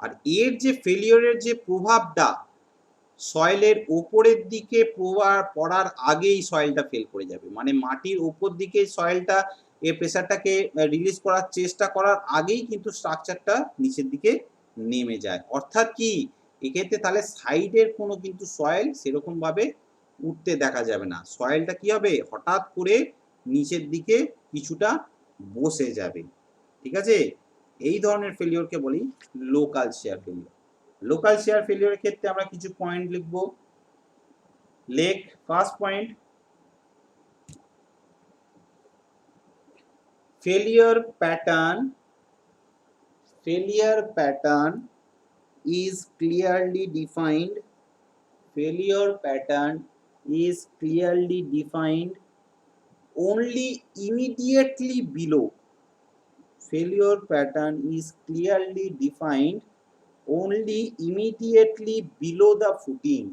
আর এর যে ফেলিয়ারের যে প্রভাবটা সয়েলের উপরের দিকে পড়ার আগেই সয়েলটা ফেল করে যাবে, মানে মাটির উপর দিকে সয়েলটা এই প্রেসারটাকে রিলিজ করার চেষ্টা করার আগেই কিন্তু স্ট্রাকচারটা নিচের দিকে নেমে যায়। অর্থাৎ কি, এক্ষেত্রে তাহলে সাইডের কোনো কিন্তু সয়েল সেরকম ভাবে উঠতে দেখা যাবে না, সয়েলটা কি হবে হঠাৎ করে নিচের দিকে কিছুটা বসে যাবে। ঠিক আছে, এই ধরনের ফেলিয়ারকে বলি local shear failure. Local shear ফেলিয়ারের ক্ষেত্রে আমরা কিছু পয়েন্ট লিখব। লেখ first point, failure pattern is clearly defined. Failure pattern is clearly defined only immediately below. Failure pattern is clearly defined only immediately below the footing.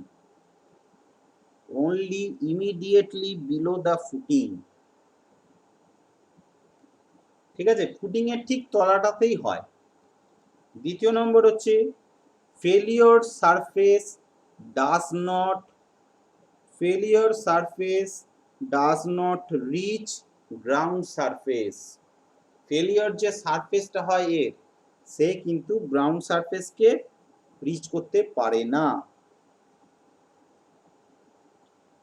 Only immediately below the footing. ঠিক আছে, footing এর ঠিক তলাটাতেই হয়। দ্বিতীয় নম্বর হচ্ছে failure surface does not failure surface does not reach ground surface. Failure যে সারফেসটা হয় এর, সে কিন্তু গ্রাউন্ড সারফেসকে রিচ করতে পারে না।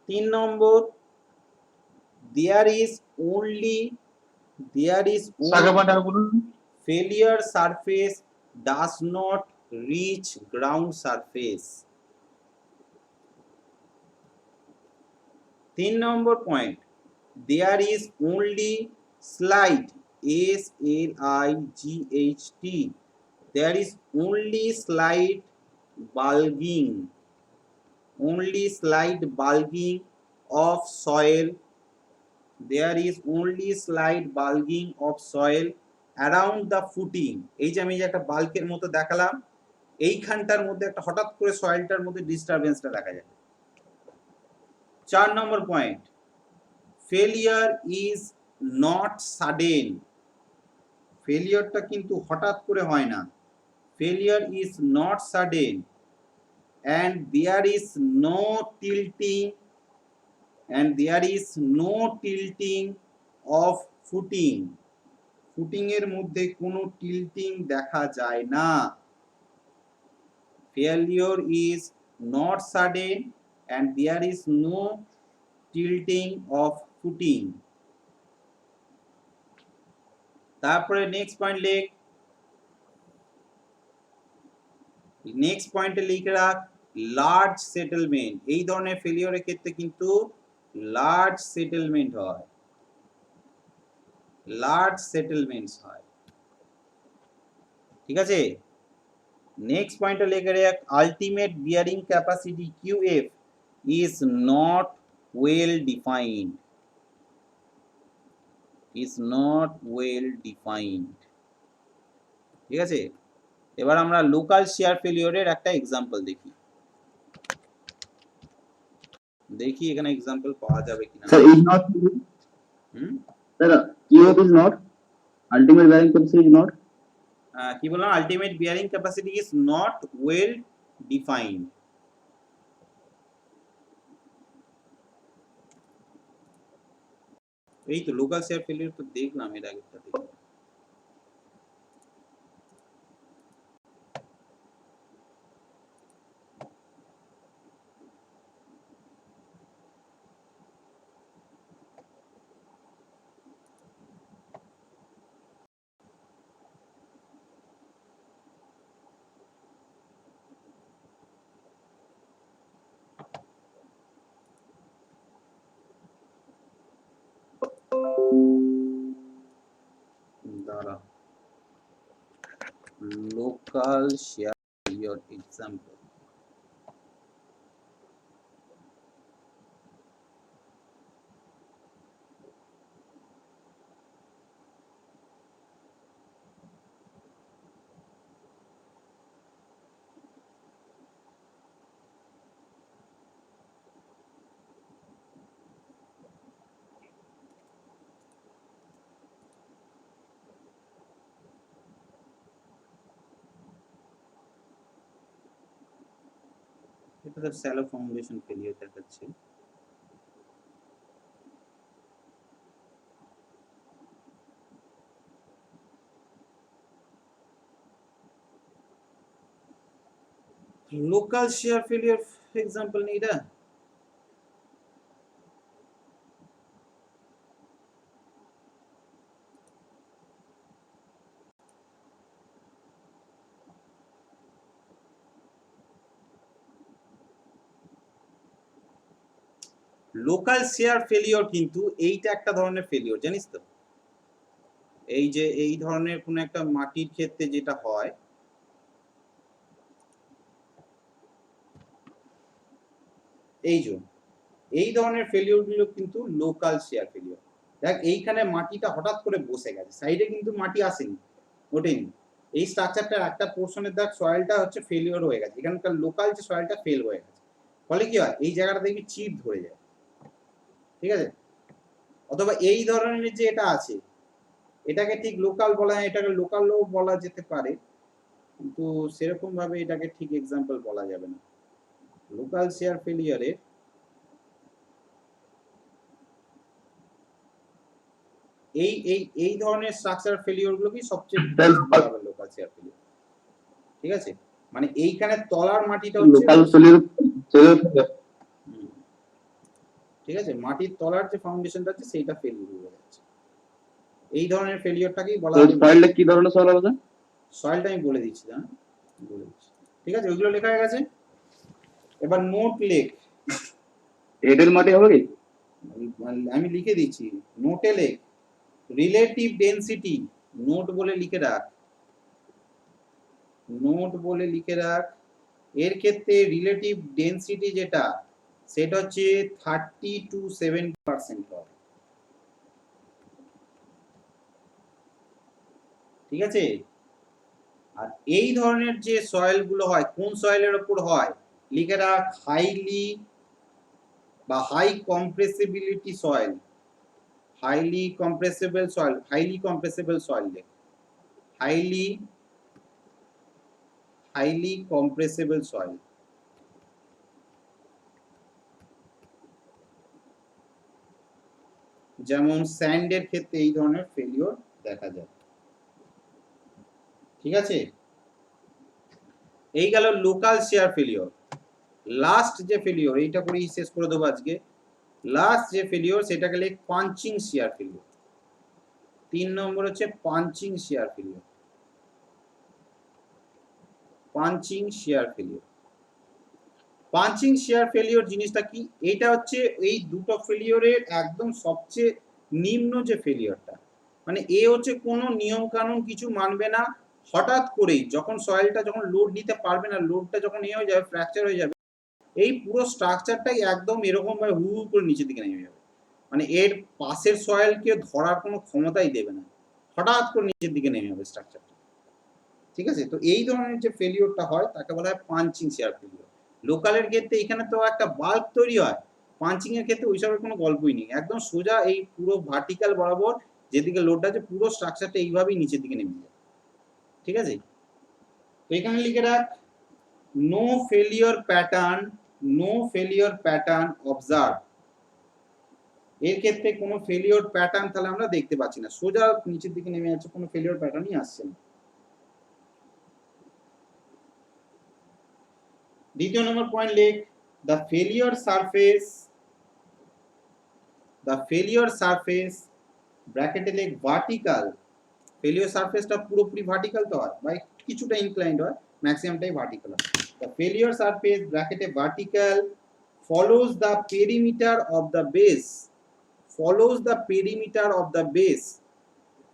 3 নম্বর, there is only সাগাবাটা বলুন। failure surface does not reach ground surface. 3 number point, there is only slight, SLIGHT, there is only slight bulging of soil, there is only slight bulging of soil around the footing. এই যে আমি যে একটা বাল্কের মতো দেখালাম, এইখানটার মধ্যে একটা হঠাৎ করে সয়েলটার মধ্যে ডিস্টারবেন্সটা দেখা যায়। 4 নম্বর point, failure is not sudden, ফেলিয়ারটা কিন্তু হঠাৎ করে হয় না। Failure is not sudden and there is no tilting of footing. Footing এর মধ্যে কোনো টিল্টিং দেখা যায় না। failure is not sudden and there is no tilting of footing. তারপরে নেক্সট পয়েন্ট লেখ, নেক্সট পয়েন্টে লিখে রাখ লার্জ সেটেলমেন্ট। এই ধরনের ফেলিওরের ক্ষেত্রে কিন্তু লার্জ সেটেলমেন্ট হয়, লার্জ সেটেলমেন্টস হয়। ঠিক আছে, নেক্সট পয়েন্টে লিখে রাখ ultimate bearing capacity QF is not well defined, is not well defined. ঠিক আছে, এবার আমরা লোকাল শিয়ার ফেলিওরের একটা এক্সাম্পল দেখি, এখানে এক্সাম্পল পাওয়া যাবে কিনা। Sir is not, sir QF is not, ultimate bearing capacity is not, কি বললাম, ultimate bearing capacity is not well defined. এই তো লোকাল শিয়ার ফেলিওর তো দেখলাম এর আগেরটা দেখলাম। দ্বারা লোকাল শিয়ার ফেলিওর এক্সাম্পল। এটা স্যালো ফাউন্ডেশন ফেলিওর দেখাচ্ছে। লোকাল শিয়ার ফেলিওর এক্সাম্পল নেই এটা। লোকাল শিয়ার ফেলিওর কিন্তু এইটা একটা ধরনের ফেলিওর, জানিস তো, এই যে এই ধরনের কোন একটা মাটির ক্ষেত্রে যেটা হয়, এই যে এই ধরনের ফেলিওর গুলো কিন্তু লোকাল শিয়ার ফেলিওর। দেখ এইখানে মাটিটা হঠাৎ করে বসে গেছে, সাইডে কিন্তু মাটি আসেনি, ওঠেনি, এই স্ট্রাকচারটার একটা পোর্শনের দেখ সয়েলটা হচ্ছে ফেলিওর হয়ে গেছে, এখানকার লোকাল যে সয়েলটা ফেল হয়ে গেছে, ফলে কি হয় এই জায়গাটা দেখবি চিট ধরে যায়। ঠিক আছে, অথবা এই ধরনের যে এটা আছে এটাকে ঠিক লোকাল বলা হয়, এটাকে লোকালও বলা যেতে পারে, কিন্তু সেরকম ভাবে এটাকে ঠিক এক্সাম্পল বলা যাবে না। লোকাল শিয়ার ফেলিয়ারে এই ধরনের স্ট্রাকচার ফেলিওর গুলো কি সবচেয়ে Sir, বেস্ট বলা হবে লোকাল শেয়ার ফেলিওর। ঠিক আছে, মানে এইখানে তলার মাটিটা হচ্ছে local failure, হুম, ঠিক আছে, মাটির তলার যে ফাউন্ডেশনটা আছে সেইটা ফেলিওর হয়ে যাচ্ছে। এই ধরনের ফেলিওরটাকেই বলা হবে সয়েলটা কি ধরনের সয়েল হবে? সয়েলটা আমি বলে দিচ্ছি, না বলে দিচ্ছি, ঠিক আছে, ওইগুলো লেখা হয়ে গেছে। এবার নোট লেখ, এঁটেল মাটি হবে কি? আমি লিখে দিচ্ছি, নোটে লেখ রিলেটিভ ডেনসিটি, নোট বলে লিখে রাখ, নোট বলে লিখে রাখ। এর ক্ষেত্রে রিলেটিভ ডেনসিটি যেটা, সেটা হচ্ছে 30 to 70% হয়। ঠিক আছে, আর এই ধরনের যে সয়েল গুলো হয়, কোন সয়েলের উপর হয় লিখে রাখ, হাইলি বা high compressibility soil, highly compressible soil, highly compressible soil লেখ, হাইলি কম্প্রেসিবল সয়েল। যেমন স্যান্ডের ক্ষেত্রে এই ধরনের ফেলিওর দেখা যায়। ঠিক আছে, এই গেল লোকাল শেয়ার ফেলিওর। লাস্ট যে ফেলিওর, এইটা করেই শেষ করে দেবো আজকে। লাস্ট যে ফেলিওর সেটা গেলে পাঞ্চিং শেয়ার ফেলিওর। 3 নম্বর হচ্ছে punching share failure, punching share failure. Punching share failure জিনিসটা কি, এটা হচ্ছে এই দুটো ফেলিওরের একদম সবচেয়ে নিম্ন যে ফেলিওরটা, মানে এ হচ্ছে কোনো নিয়ম কানুন কিছু মানবে না, হঠাৎ করেই যখন সয়েলটা যখন লোড নিতে পারবে না, লোডটা যখন এ হয়ে যাবে, ফ্র্যাকচার হয়ে যাবে, এই পুরো স্ট্রাকচারটাই একদম এরকম ভাবে হু হু করে নিচের দিকে নেমে যাবে, মানে এর পাশের সয়েলকে ধরার কোনো ক্ষমতাই দেবে না, হঠাৎ করে নিচের দিকে নেমে যাবে স্ট্রাকচারটা। ঠিক আছে, তো এই ধরনের যে ফেলিওরটা হয় তাকে বলা হয় পাঞ্চিং শেয়ার ফেলিওর। লোকালের ক্ষেত্রে এখানে তো একটা বাল্ক তৈরি হয়, পাঞ্চিং এর ক্ষেত্রে ওইসবের কোনো গল্পই নেই, একদম সোজা এই পুরো ভার্টিক্যাল বরাবর যেদিকে লোডটা আছে পুরো স্ট্রাকচারটা এইভাবেই নিচের দিকে নেমে যায়। ঠিক আছে, তো এখানে লিখে রাখ, no failure pattern, no failure pattern observe. এর ক্ষেত্রে কোনো ফেলিওর প্যাটার্ন তাহলে আমরা দেখতে পাচ্ছি না, সোজা নিচের দিকে নেমে যাচ্ছে, কোনো ফেলিওর প্যাটার্নই আসছে না। দ্বিতীয় নম্বর পয়েন্ট লেখ, the failure surface, the failure surface ব্র্যাকেটে লেখ ভার্টিক্যাল, ফেলিওর সারফেসটা পুরোপুরি ভার্টিক্যাল তো হয় বা কিছুটা ইনক্লাইন্ড হয়, ম্যাক্সিমামটাই ভার্টিক্যাল হয়। the failure surface ব্র্যাকেটে vertical follows the perimeter of the base, follows the perimeter of the base,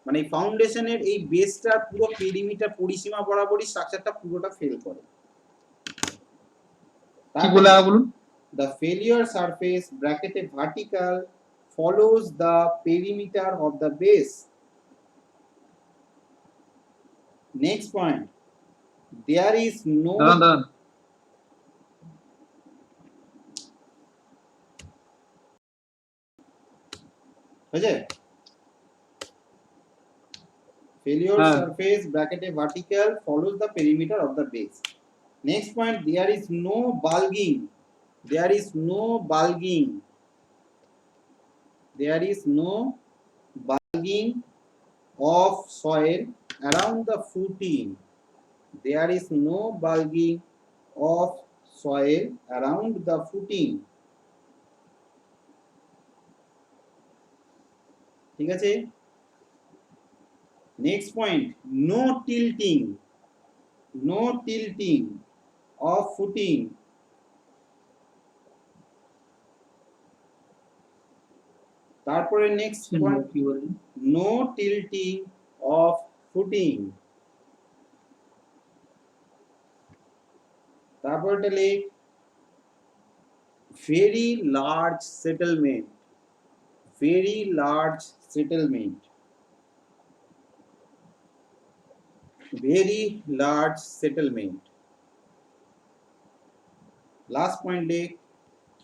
মানে ফাউন্ডেশনের এই বেসটার পুরো পেরিমিটার পরিসীমা বরাবরই স্ট্রাকচারটা পুরোটা ফেল করে। কি বলে বলুন? The failure surface ব্র্যাকেটে vertical follows the perimeter of the base. Next point, there is no দাঁড়ান হয়েছে, failure হ্যাঁ। surface ব্র্যাকেটে vertical follows the perimeter of the base. Next point, there is no bulging, there is no bulging, there is no bulging of soil around the footing, there is no bulging of soil around the footing. ঠিক আছে, next point, no tilting, no tilting of footing, তারপরে next point, কি বললেন? no tilting of footing, তারপর এটা লেখ very large settlement, very large settlement, very large settlement. Last point leg,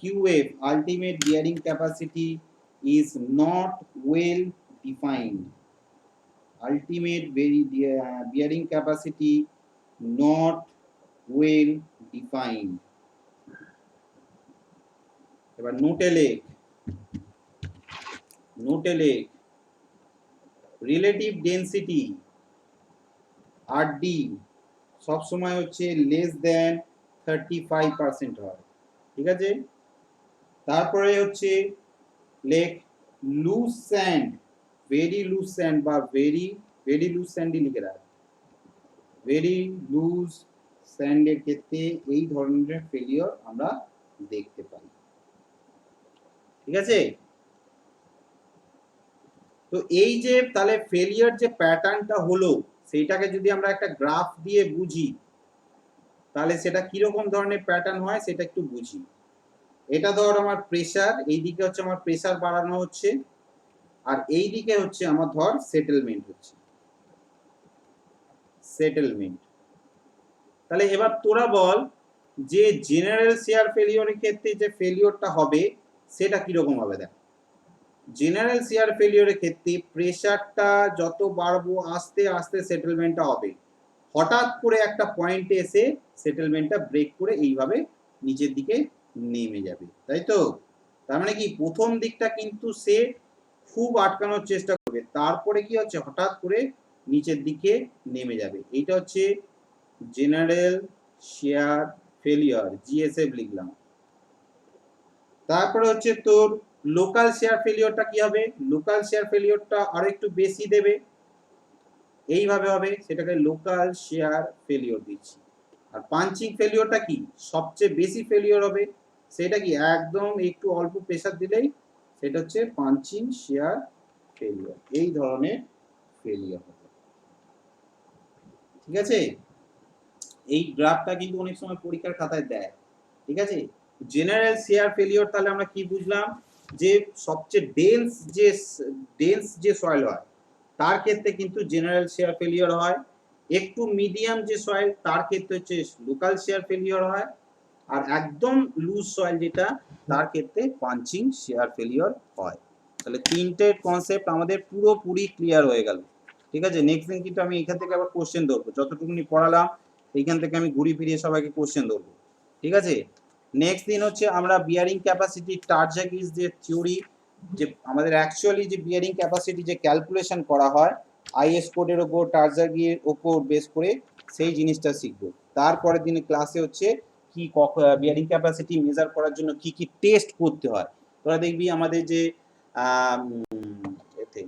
QF ultimate bearing capacity is not well defined, ultimate bearing capacity not well defined. এবার নোটে লেখ, নোটে লেখ রিলেটিভ ডেনসিটি আরডি সব সময় হচ্ছে লেস দেন 35% হয়, ঠিক আছে। তারপরে হচ্ছে লেখ loose sand, very loose sand বা ভেরি লুজ স্যান্ডই লিখে রাখ। ভেরি লুজ স্যান্ডের ক্ষেত্রে এই ধরনের ফেলিওর আমরা দেখতে পাই, ঠিক আছে। তো এই যে তাহলে ফেলিওর যে প্যাটার্নটা হলো সেইটাকে যদি আমরা একটা গ্রাফ দিয়ে বুঝি তাহলে সেটা কিরকম ধরনের প্যাটার্ন হয় সেটা একটু বুঝি। এটা ধর আমার প্রেসার, এইদিকে হচ্ছে আমার প্রেসার বাড়ানো হচ্ছে, আর এইদিকে হচ্ছে আমার ধর সেটেলমেন্ট হচ্ছে, সেটেলমেন্ট। তাহলে এবার তোরা বল যে জেনারেল শেয়ার ফেলিওরের ক্ষেত্রে যে ফেলিওরটা হবে সেটা কিরকম হবে। দেখ জেনারেল শেয়ার ফেলিওরের ক্ষেত্রে প্রেসারটা যত বাড়বো আস্তে আস্তে সেটেলমেন্টটা হবে, হঠাৎ করে একটা পয়েন্টে এসে সেটেলমেন্টটা ব্রেক করে এইভাবে নিচের দিকে নেমে যাবে, তাই তো। তার মানে কি প্রথম দিকটা কিন্তু সে খুব আটকানোর চেষ্টা করবে, তারপরে কি হচ্ছে হঠাৎ করে নিচের দিকে নেমে যাবে। এইটা হচ্ছে জেনারেল শেয়ার ফেলিওর, জিএসএফ লিখলাম। তারপরে হচ্ছে তোর লোকাল শেয়ার ফেলিওরটা কি হবে, লোকাল শেয়ার ফেলিওরটা আরো একটু বেশি দেবে, এইভাবে হবে, সেটাকে লোকাল শেয়ার ফেলিওর দিচ্ছি। আর পাঞ্চিং ফেলিওরটা কি সবচেয়ে বেশি ফেলিওর হবে, সেটা কি একদম একটু অল্প প্রেসার দিলেই সেটা হচ্ছে পাঞ্চিং শেয়ার ফেলিওর, এই ধরনের ফেলিওর হবে, ঠিক আছে। এই গ্রাফটা কিন্তু অনেক সময় পরীক্ষার খাতায় দেয়, ঠিক আছে। জেনারেল শেয়ার ফেলিওর তাহলে আমরা কি বুঝলাম, যে সবচেয়ে ডেন্স যে সয়েল হয় তার ক্ষেত্রে কিন্তু জেনারেল শেয়ার ফেলিওর হয়, একটু মিডিয়াম যে সয়েল তার ক্ষেত্রে হচ্ছে লোকাল শেয়ার ফেলিওর হয়, আর একদম লুজ সয়েল যেটা তার ক্ষেত্রে পাঞ্চিং শেয়ার ফেলিওর হয়। তাহলে তিনটে কনসেপ্ট আমাদের পুরোপুরি ক্লিয়ার হয়ে গেল, ঠিক আছে। নেক্সট দিন কিন্তু আমি এখান থেকে আবার কোশ্চেন ধরবো, যতটুকুনি পড়ালাম এইখান থেকে আমি ঘুরি ফিরিয়ে সবাইকে কোশ্চেন ধরবো, ঠিক আছে। নেক্সট দিন হচ্ছে আমরা বিয়ারিং ক্যাপাসিটি টারজাগিস যে থিওরি, যে আমাদের অ্যাকচুয়ালি যে বিয়ারিং ক্যাপাসিটি যে ক্যালকুলেশন করা হয় আইএস কোডের ওপর টারজাগির ওপর বেস করে সেই জিনিসটা শিখবো। তারপরের দিনে ক্লাসে হচ্ছে কি বিয়ারিং ক্যাপাসিটি মেজার করার জন্য কি কি টেস্ট করতে হয় তোরা দেখবি আমাদের যে এতে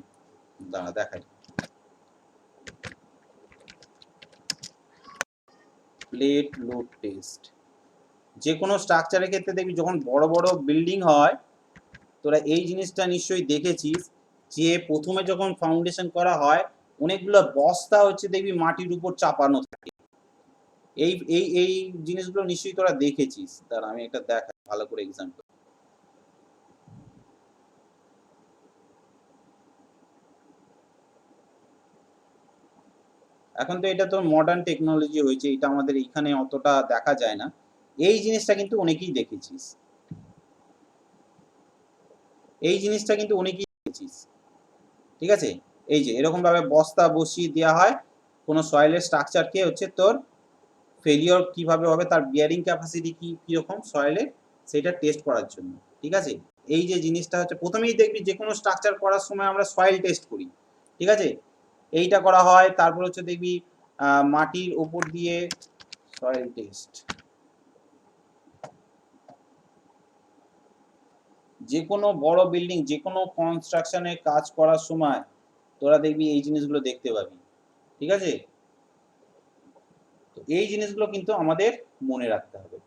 দাঁড়া দেখাই, প্লেট লোড টেস্ট। যে কোনো স্ট্রাকচারের ক্ষেত্রে দেখবি যখন বড় বড় বিল্ডিং হয় তোরা এই জিনিসটা নিশ্চয়ই দেখেছিস, যে প্রথমে যখন ফাউন্ডেশন করা হয় অনেকগুলো বস্তা হচ্ছে দেখবি মাটির উপর চাপানো থাকে, এই এই এই জিনিসগুলো নিশ্চয়ই তোরা দেখেছিস। তার আমি একটা দেখাই ভালো করে এক্সাম্পল। এখন তো এটা তো মডার্ন টেকনোলজি হয়েছে, এটা আমাদের এখানে অতটা দেখা যায় না, এই জিনিসটা কিন্তু অনেকেই দেখেছিস, এই জিনিসটা কিন্তু অনেকেই দেখেছিস, ঠিক আছে। এই যে এরকম ভাবে বস্তা বসিয়ে দেওয়া হয় কোনো সয়েলের স্ট্রাকচারকে হচ্ছে তোর ফেলিওর কিভাবে হবে, তার বিয়ারিং ক্যাপাসিটি কি কিরকম সয়েলের সেটা টেস্ট করার জন্য, ঠিক আছে। এই যে জিনিসটা হচ্ছে প্রথমেই দেখবি যে কোনো স্ট্রাকচার করার সময় আমরা সয়েল টেস্ট করি, ঠিক আছে, এইটা করা হয়। তারপর হচ্ছে দেখবি মাটির ওপর দিয়ে সয়েল টেস্ট, যে কোনো বড় বিল্ডিং যে কোনো কনস্ট্রাকশনের কাজ করার সময় তোরা দেখবি এই জিনিসগুলো দেখতে পাবি, ঠিক আছে। তো এই জিনিসগুলো কিন্তু আমাদের মনে রাখতে হবে।